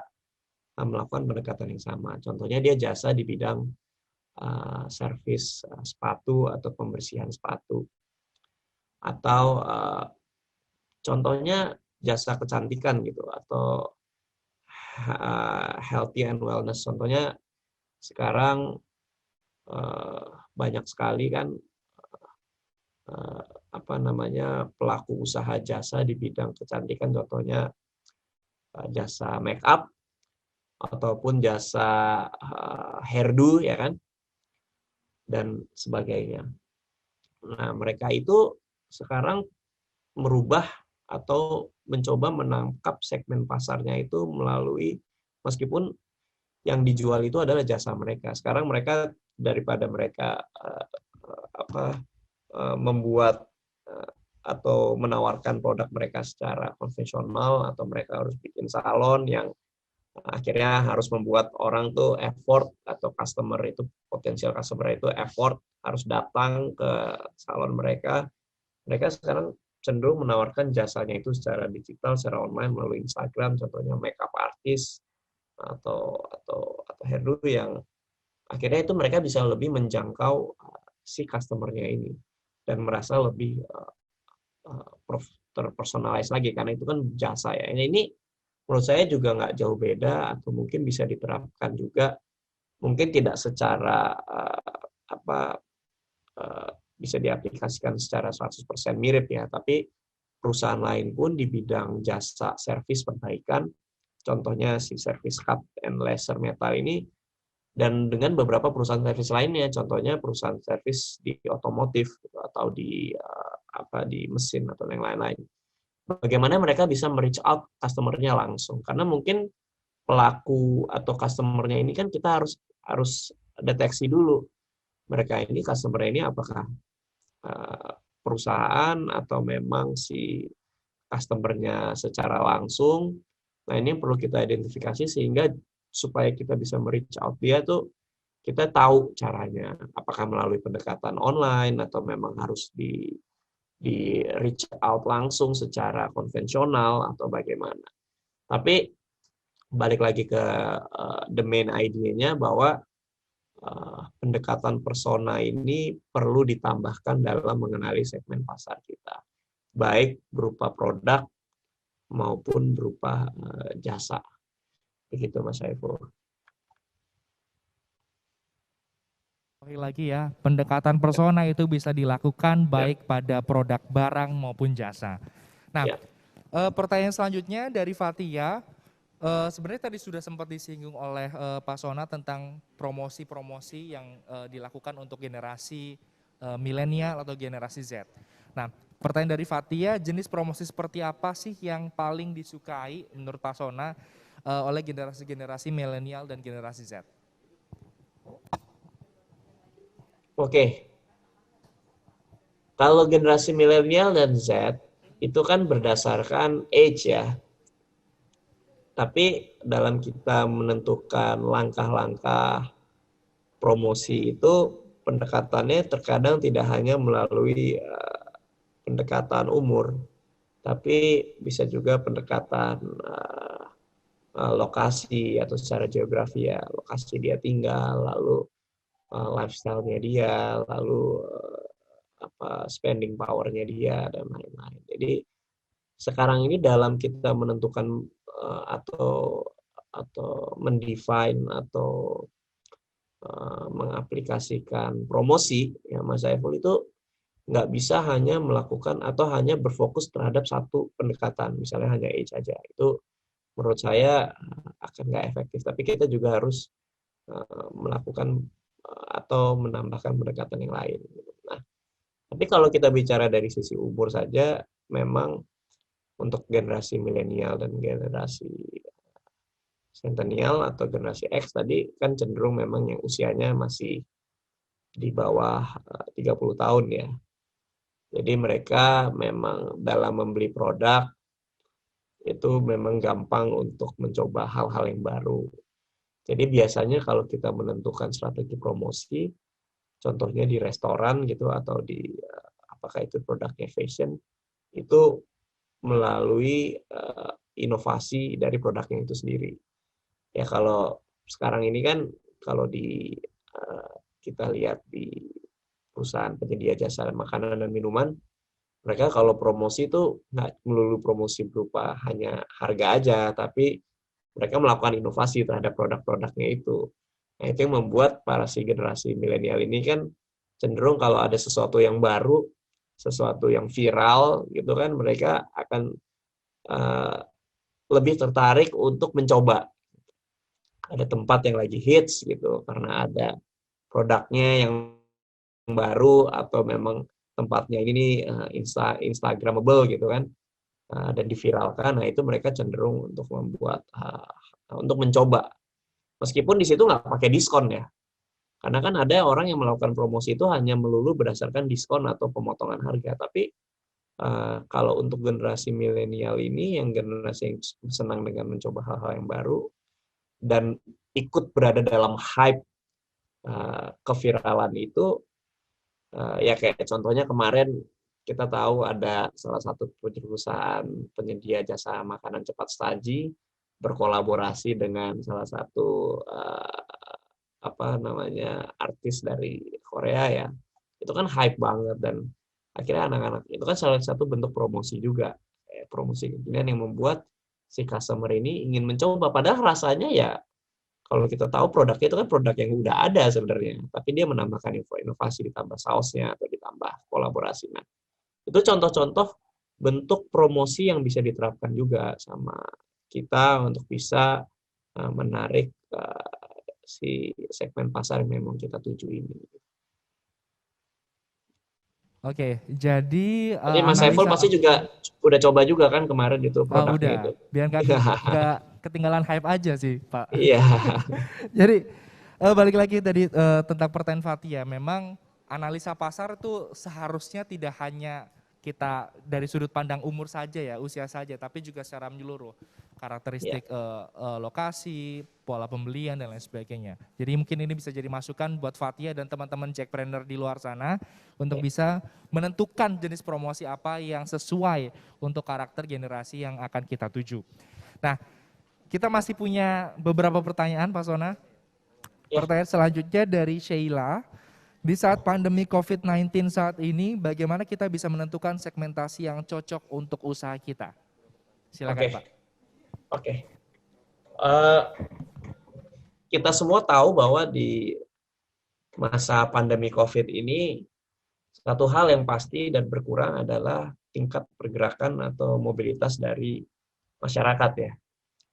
melakukan pendekatan yang sama. Contohnya dia jasa di bidang servis sepatu atau pembersihan sepatu. Atau contohnya jasa kecantikan gitu, atau healthy and wellness. Contohnya sekarang banyak sekali kan pelaku usaha jasa di bidang kecantikan, contohnya jasa make up ataupun jasa hairdo ya kan, dan sebagainya. Nah, mereka itu sekarang merubah atau mencoba menangkap segmen pasarnya itu melalui, meskipun yang dijual itu adalah jasa mereka. Sekarang mereka daripada mereka membuat atau menawarkan produk mereka secara konvensional, atau mereka harus bikin salon yang akhirnya harus membuat orang tuh effort, atau customer itu, potensial customer itu effort harus datang ke salon mereka. Mereka sekarang cenderung menawarkan jasanya itu secara digital, secara online melalui Instagram, contohnya makeup artist atau hairdo, yang akhirnya itu mereka bisa lebih menjangkau si customernya ini dan merasa lebih terpersonalize lagi, karena itu kan jasa ya. Ini menurut saya juga nggak jauh beda, atau mungkin bisa diterapkan juga, mungkin tidak secara bisa diaplikasikan secara 100% mirip ya, tapi perusahaan lain pun di bidang jasa servis perbaikan contohnya si Service Cut and Laser Metal ini, dan dengan beberapa perusahaan servis lainnya, contohnya perusahaan servis di otomotif gitu, atau di di mesin atau yang lain-lain. Bagaimana mereka bisa reach out customer-nya langsung, karena mungkin pelaku atau customer-nya ini kan kita harus deteksi dulu, mereka ini customer ini apakah perusahaan atau memang si customer-nya secara langsung. Nah, ini perlu kita identifikasi sehingga supaya kita bisa reach out dia tuh, kita tahu caranya, apakah melalui pendekatan online atau memang harus di reach out langsung secara konvensional atau bagaimana. Tapi balik lagi ke the main idea-nya bahwa pendekatan persona ini perlu ditambahkan dalam mengenali segmen pasar kita, baik berupa produk maupun berupa jasa. Begitu Mas Saiful. Sekali lagi ya, pendekatan persona itu bisa dilakukan baik pada produk barang maupun jasa. Nah, pertanyaan selanjutnya dari Fatia, sebenarnya tadi sudah sempat disinggung oleh Pak Sona tentang promosi-promosi yang dilakukan untuk generasi milenial atau generasi Z. Nah, pertanyaan dari Fatia, jenis promosi seperti apa sih yang paling disukai menurut Pak Sona oleh generasi-generasi milenial dan generasi Z? Oke. Kalau generasi milenial dan Z itu kan berdasarkan age ya. Tapi dalam kita menentukan langkah-langkah promosi itu, pendekatannya terkadang tidak hanya melalui pendekatan umur, tapi bisa juga pendekatan lokasi atau secara geografi ya, lokasi dia tinggal, lalu lifestyle-nya dia, lalu spending power-nya dia, dan lain-lain. Jadi sekarang ini dalam kita menentukan atau mendefine atau mengaplikasikan promosi, ya Mas Saiful, itu nggak bisa hanya melakukan atau hanya berfokus terhadap satu pendekatan, misalnya hanya age aja. Itu menurut saya akan nggak efektif. Tapi kita juga harus melakukan atau menambahkan pendekatan yang lain. Nah, tapi kalau kita bicara dari sisi umur saja, memang untuk generasi milenial dan generasi centennial atau generasi X tadi kan cenderung memang yang usianya masih di bawah 30 tahun ya. Jadi mereka memang dalam membeli produk itu memang gampang untuk mencoba hal-hal yang baru. Jadi biasanya kalau kita menentukan strategi promosi, contohnya di restoran gitu atau di apakah itu produknya fashion, itu melalui inovasi dari produknya itu sendiri. Ya kalau sekarang ini kan kalau kita lihat di perusahaan penyedia jasa makanan dan minuman, mereka kalau promosi itu nggak melulu promosi berupa hanya harga aja, tapi mereka melakukan inovasi terhadap produk-produknya itu. Nah, itu yang membuat para si generasi milenial ini kan cenderung kalau ada sesuatu yang baru, sesuatu yang viral gitu kan, mereka akan lebih tertarik untuk mencoba. Ada tempat yang lagi hits gitu karena ada produknya yang baru atau memang tempatnya ini instagramable gitu kan, dan diviralkan. Nah, itu mereka cenderung untuk membuat untuk mencoba. Meskipun di situ nggak pakai diskon ya. Karena kan ada orang yang melakukan promosi itu hanya melulu berdasarkan diskon atau pemotongan harga. Tapi kalau untuk generasi milenial ini, yang generasi yang senang dengan mencoba hal-hal yang baru dan ikut berada dalam hype keviralan itu, ya kayak contohnya kemarin kita tahu ada salah satu perusahaan penyedia jasa makanan cepat saji berkolaborasi dengan salah satu artis dari Korea ya. Itu kan hype banget dan akhirnya anak-anak itu kan salah satu bentuk promosi juga, promosi kekinian yang membuat si customer ini ingin mencoba. Padahal rasanya ya kalau kita tahu produknya itu kan produk yang udah ada sebenarnya, tapi dia menambahkan inovasi, ditambah sausnya atau ditambah kolaborasi. Nah, itu contoh-contoh bentuk promosi yang bisa diterapkan juga sama kita untuk bisa menarik si segmen pasar yang memang kita tuju ini. Oke, jadi Jadi Mas Saiful pasti juga udah coba juga kan kemarin itu produknya itu. udah, biar nggak ketinggalan hype aja sih, Pak. Iya. Jadi balik lagi tadi tentang pertanyaan Fatia, memang analisa pasar itu seharusnya tidak hanya kita dari sudut pandang umur saja ya, usia saja, tapi juga secara menyeluruh karakteristik lokasi, pola pembelian dan lain sebagainya. Jadi mungkin ini bisa jadi masukan buat Fatia dan teman-teman Jackpreneur di luar sana untuk bisa menentukan jenis promosi apa yang sesuai untuk karakter generasi yang akan kita tuju. Nah, kita masih punya beberapa pertanyaan Pak Sona. Pertanyaan selanjutnya dari Sheila. Di saat pandemi COVID-19 saat ini, bagaimana kita bisa menentukan segmentasi yang cocok untuk usaha kita? Silakan Pak. Oke. Kita semua tahu bahwa di masa pandemi COVID ini, satu hal yang pasti dan berkurang adalah tingkat pergerakan atau mobilitas dari masyarakat ya.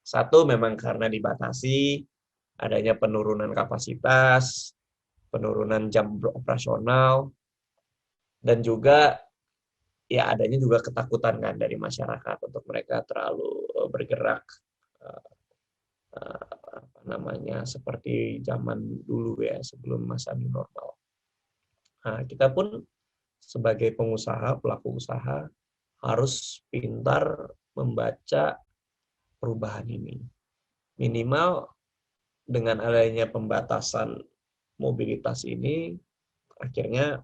Satu memang karena dibatasi, adanya penurunan kapasitas, penurunan jam operasional, dan juga ya adanya juga ketakutan kan dari masyarakat untuk mereka terlalu bergerak seperti zaman dulu ya sebelum masa new normal. Nah, kita pun sebagai pengusaha, pelaku usaha harus pintar membaca perubahan ini. Minimal dengan adanya pembatasan mobilitas ini, akhirnya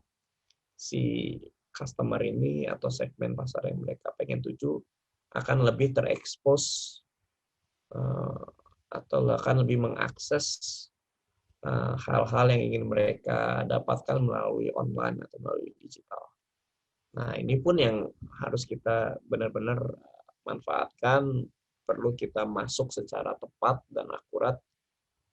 si customer ini atau segmen pasar yang mereka pengen tuju akan lebih terekspos atau akan lebih mengakses hal-hal yang ingin mereka dapatkan melalui online atau melalui digital. Nah, ini pun yang harus kita benar-benar manfaatkan, perlu kita masuk secara tepat dan akurat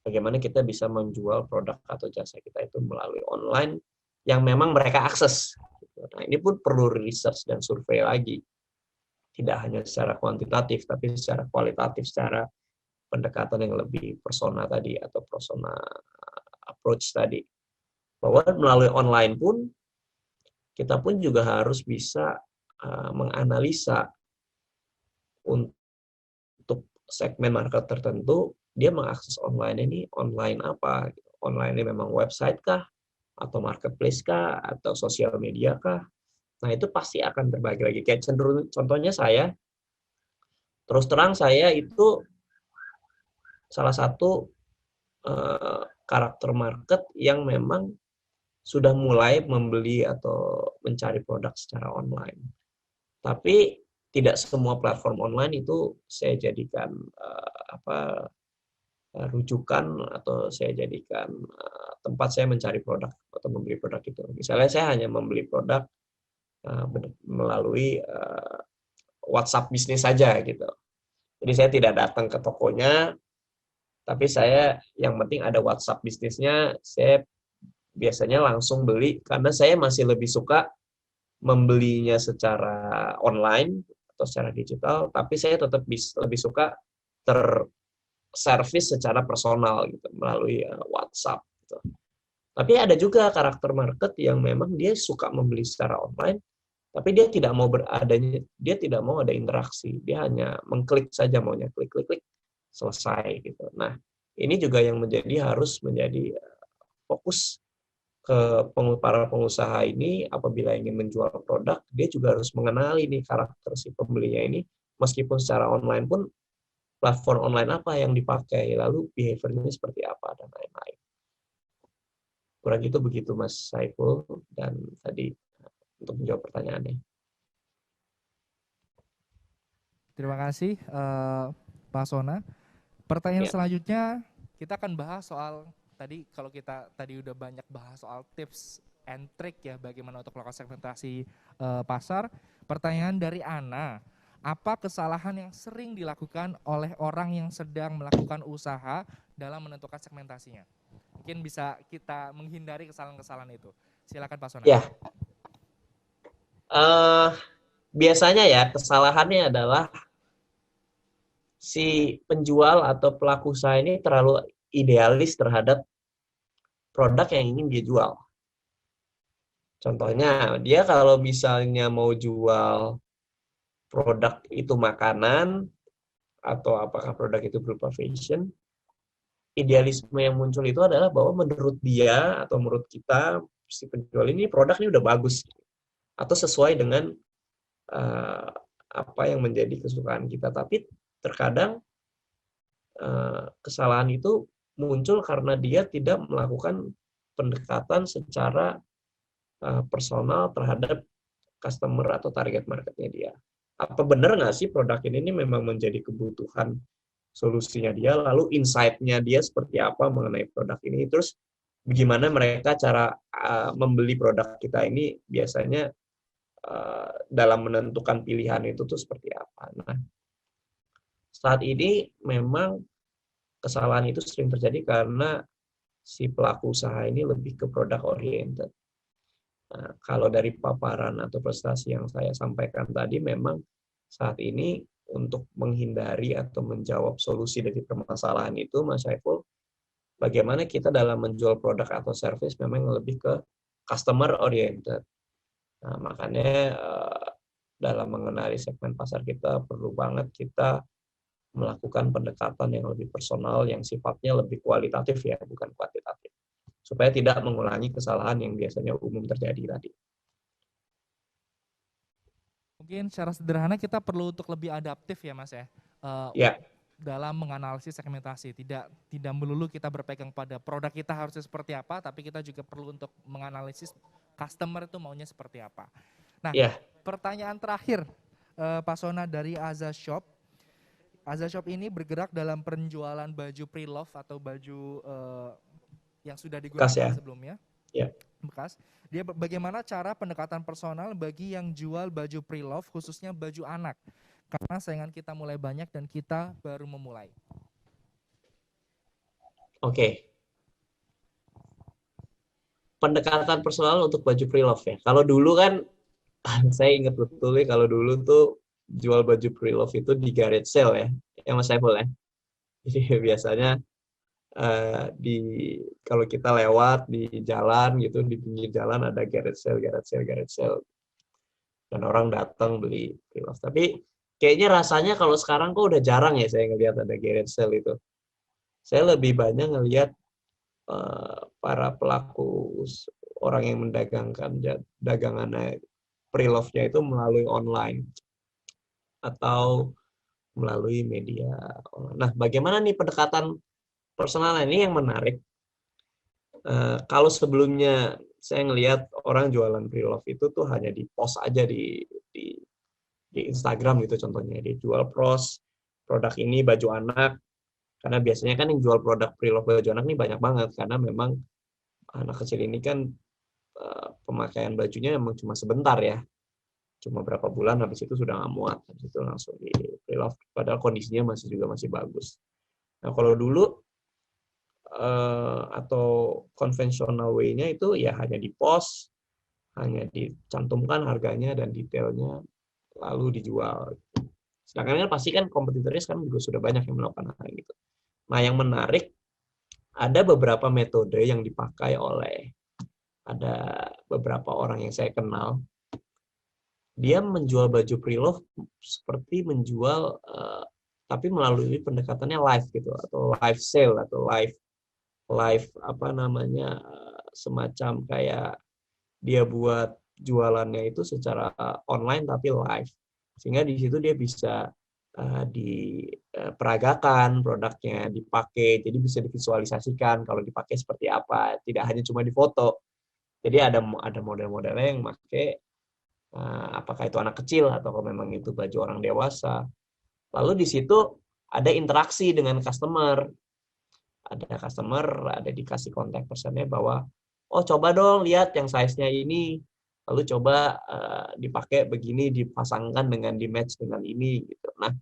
bagaimana kita bisa menjual produk atau jasa kita itu melalui online yang memang mereka akses. Nah, ini pun perlu research dan survei lagi. Tidak hanya secara kuantitatif, tapi secara kualitatif, secara pendekatan yang lebih persona tadi, atau persona approach tadi. Bahwa melalui online pun, kita pun juga harus bisa menganalisa untuk segmen market tertentu, dia mengakses online ini online apa? Online ini memang website kah? Atau marketplace kah? Atau sosial media kah? Nah, itu pasti akan terbagi lagi. Kayak cenderung, contohnya saya, terus terang saya itu salah satu karakter market yang memang sudah mulai membeli atau mencari produk secara online. Tapi tidak semua platform online itu saya jadikan rujukan atau saya jadikan tempat saya mencari produk atau membeli produk itu. Misalnya saya hanya membeli produk melalui WhatsApp bisnis saja gitu. Jadi saya tidak datang ke tokonya, tapi saya yang penting ada WhatsApp bisnisnya, saya biasanya langsung beli karena saya masih lebih suka membelinya secara online atau secara digital, tapi saya tetap lebih suka terservis secara personal gitu melalui WhatsApp gitu. Tapi ada juga karakter market yang memang dia suka membeli secara online, tapi dia tidak mau ada interaksi, dia hanya mengklik saja, maunya klik selesai gitu. Nah, ini juga yang harus menjadi fokus ke para pengusaha ini. Apabila ingin menjual produk, dia juga harus mengenali nih karakter si pembelinya ini, meskipun secara online pun platform online apa yang dipakai, lalu behavior-nya seperti apa, dan lain-lain. Kurang itu begitu Mas Saiful, dan tadi untuk menjawab pertanyaannya. Terima kasih Pak Sona. Pertanyaan selanjutnya kita akan bahas soal tadi, kalau kita tadi udah banyak bahas soal tips and trick ya bagaimana untuk melakukan segmentasi pasar. Pertanyaan dari Ana, apa kesalahan yang sering dilakukan oleh orang yang sedang melakukan usaha dalam menentukan segmentasinya? Mungkin bisa kita menghindari kesalahan-kesalahan itu. Silakan Pak Sona. Ya. Biasanya ya kesalahannya adalah si penjual atau pelaku usaha ini terlalu idealis terhadap produk yang ingin dia jual. Contohnya, dia kalau misalnya mau jual produk itu makanan, atau apakah produk itu berupa fashion, idealisme yang muncul itu adalah bahwa menurut dia atau menurut kita, si penjual ini produknya udah bagus, atau sesuai dengan apa yang menjadi kesukaan kita. Tapi terkadang kesalahan itu muncul karena dia tidak melakukan pendekatan secara personal terhadap customer atau target marketnya dia. Apa benar nggak sih produk ini memang menjadi kebutuhan solusinya dia, lalu insight-nya dia seperti apa mengenai produk ini, terus bagaimana mereka cara membeli produk kita ini biasanya dalam menentukan pilihan itu tuh seperti apa. Nah, saat ini memang kesalahan itu sering terjadi karena si pelaku usaha ini lebih ke product oriented. Nah, kalau dari paparan atau prestasi yang saya sampaikan tadi, memang saat ini untuk menghindari atau menjawab solusi dari permasalahan itu, Mas Saiful, bagaimana kita dalam menjual produk atau service memang lebih ke customer oriented. Nah, makanya dalam mengenali segmen pasar kita perlu banget kita melakukan pendekatan yang lebih personal, yang sifatnya lebih kualitatif ya, bukan kuantitatif, supaya tidak mengulangi kesalahan yang biasanya umum terjadi tadi. Mungkin secara sederhana kita perlu untuk lebih adaptif ya Mas ya. Ya. Dalam menganalisis segmentasi, tidak melulu kita berpegang pada produk kita harusnya seperti apa, tapi kita juga perlu untuk menganalisis customer itu maunya seperti apa. Nah, pertanyaan terakhir Pak Sona dari Aza Shop. Aza Shop ini bergerak dalam penjualan baju pre-love atau baju yang sudah digunakan sebelumnya, bekas. Dia bagaimana cara pendekatan personal bagi yang jual baju pre-love, khususnya baju anak? Karena saingan kita mulai banyak dan kita baru memulai. Oke. Pendekatan personal untuk baju pre-love ya. Kalau dulu kan, saya ingat betul kalau dulu tuh jual baju pre-love itu di garage sale ya. Yang Mas Saiful ya. Jadi biasanya kalau kita lewat di jalan gitu, di pinggir jalan ada garage sale. Dan orang datang beli pre-love. Tapi kayaknya rasanya kalau sekarang kok udah jarang ya saya ngelihat ada garage sale itu. Saya lebih banyak ngelihat para pelaku orang yang mendagangkan dagangan pre-love-nya itu melalui online atau melalui media online. Nah, bagaimana nih pendekatan personal ini yang menarik? Kalau sebelumnya saya ngelihat orang jualan pre-love itu tuh hanya di post aja di Instagram gitu contohnya, dia jual produk ini baju anak, karena biasanya kan yang jual produk pre-love baju anak ini banyak banget, karena memang anak kecil ini kan pemakaian bajunya memang cuma sebentar ya, cuma berapa bulan habis itu sudah nggak muat, habis itu langsung di pre-love, padahal kondisinya masih bagus. Nah kalau dulu atau konvensional way-nya itu ya hanya di post, hanya dicantumkan harganya dan detailnya, lalu dijual. Sedangkan kan pasti kan kompetitornya sekarang juga sudah banyak yang melakukan hal gitu. Nah, yang menarik, ada beberapa metode yang dipakai oleh ada beberapa orang yang saya kenal. Dia menjual baju pre-love seperti menjual tapi melalui pendekatannya live gitu, atau live sale atau live apa namanya, semacam kayak dia buat jualannya itu secara online tapi live, sehingga di situ dia bisa diperagakan produknya, dipakai, jadi bisa divisualisasikan kalau dipakai seperti apa, tidak hanya cuma di foto. Jadi ada model-modelnya yang pakai apakah itu anak kecil atau memang itu baju orang dewasa. Lalu di situ ada interaksi dengan customer. Ada dikasih kontak personnya bahwa, oh coba dong lihat yang size-nya ini, lalu coba dipakai begini, dipasangkan dengan di-match dengan ini gitu. Nah,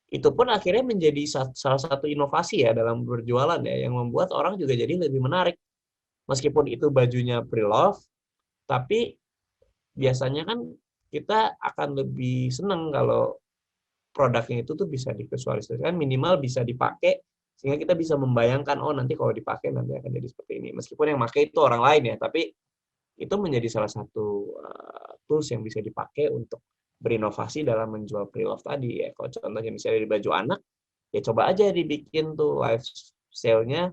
itu pun akhirnya menjadi salah satu inovasi ya dalam berjualan ya, yang membuat orang juga jadi lebih menarik. Meskipun itu bajunya pre-love, tapi biasanya kan kita akan lebih senang kalau produknya itu tuh bisa divisualisasikan, minimal bisa dipakai sehingga kita bisa membayangkan, oh nanti kalau dipakai nanti akan jadi seperti ini. Meskipun yang pakai itu orang lain ya, tapi itu menjadi salah satu tools yang bisa dipakai untuk berinovasi dalam menjual pre-love tadi ya. Kalau contohnya misalnya di baju anak, ya coba aja dibikin tuh live sale-nya,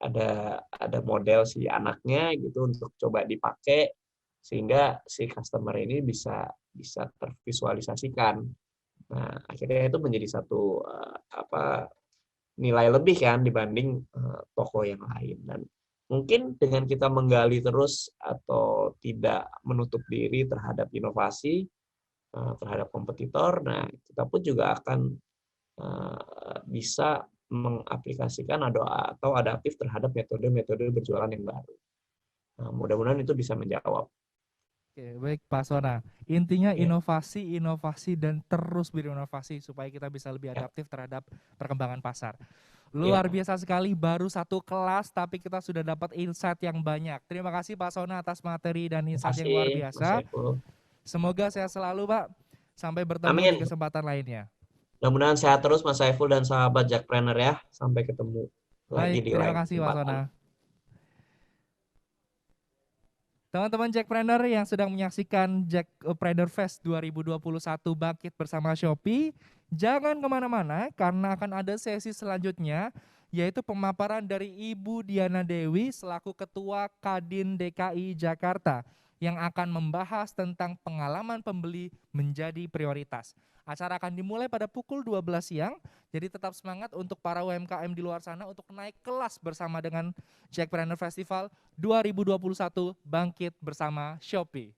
ada model si anaknya gitu untuk coba dipakai sehingga si customer ini bisa tervisualisasikan. Nah, akhirnya itu menjadi satu nilai lebih kan dibanding toko yang lain. Dan mungkin dengan kita menggali terus atau tidak menutup diri terhadap inovasi, terhadap kompetitor, nah kita pun juga akan bisa mengaplikasikan atau adaptif terhadap metode-metode berjualan yang baru. Nah, mudah-mudahan itu bisa menjawab. Oke, baik Pak Sona. Intinya inovasi, dan terus berinovasi supaya kita bisa lebih adaptif terhadap perkembangan pasar. Luar biasa sekali, baru satu kelas tapi kita sudah dapat insight yang banyak. Terima kasih Pak Sona atas materi dan insight yang luar biasa. Semoga sehat selalu Pak. Sampai bertemu di kesempatan lainnya. Mudah-mudahan sehat terus Mas Saiful dan sahabat Jackpreneur ya. Sampai ketemu lagi di lain. Terima kasih Pak Sona. Teman-teman Jackpreneur yang sedang menyaksikan Jackpreneur Fest 2021 Bangkit bersama Shopee, jangan kemana-mana karena akan ada sesi selanjutnya, yaitu pemaparan dari Ibu Diana Dewi selaku Ketua Kadin DKI Jakarta yang akan membahas tentang pengalaman pembeli menjadi prioritas. Acara akan dimulai pada pukul 12 siang, jadi tetap semangat untuk para UMKM di luar sana untuk naik kelas bersama dengan Jackpreneur Festival 2021 Bangkit bersama Shopee.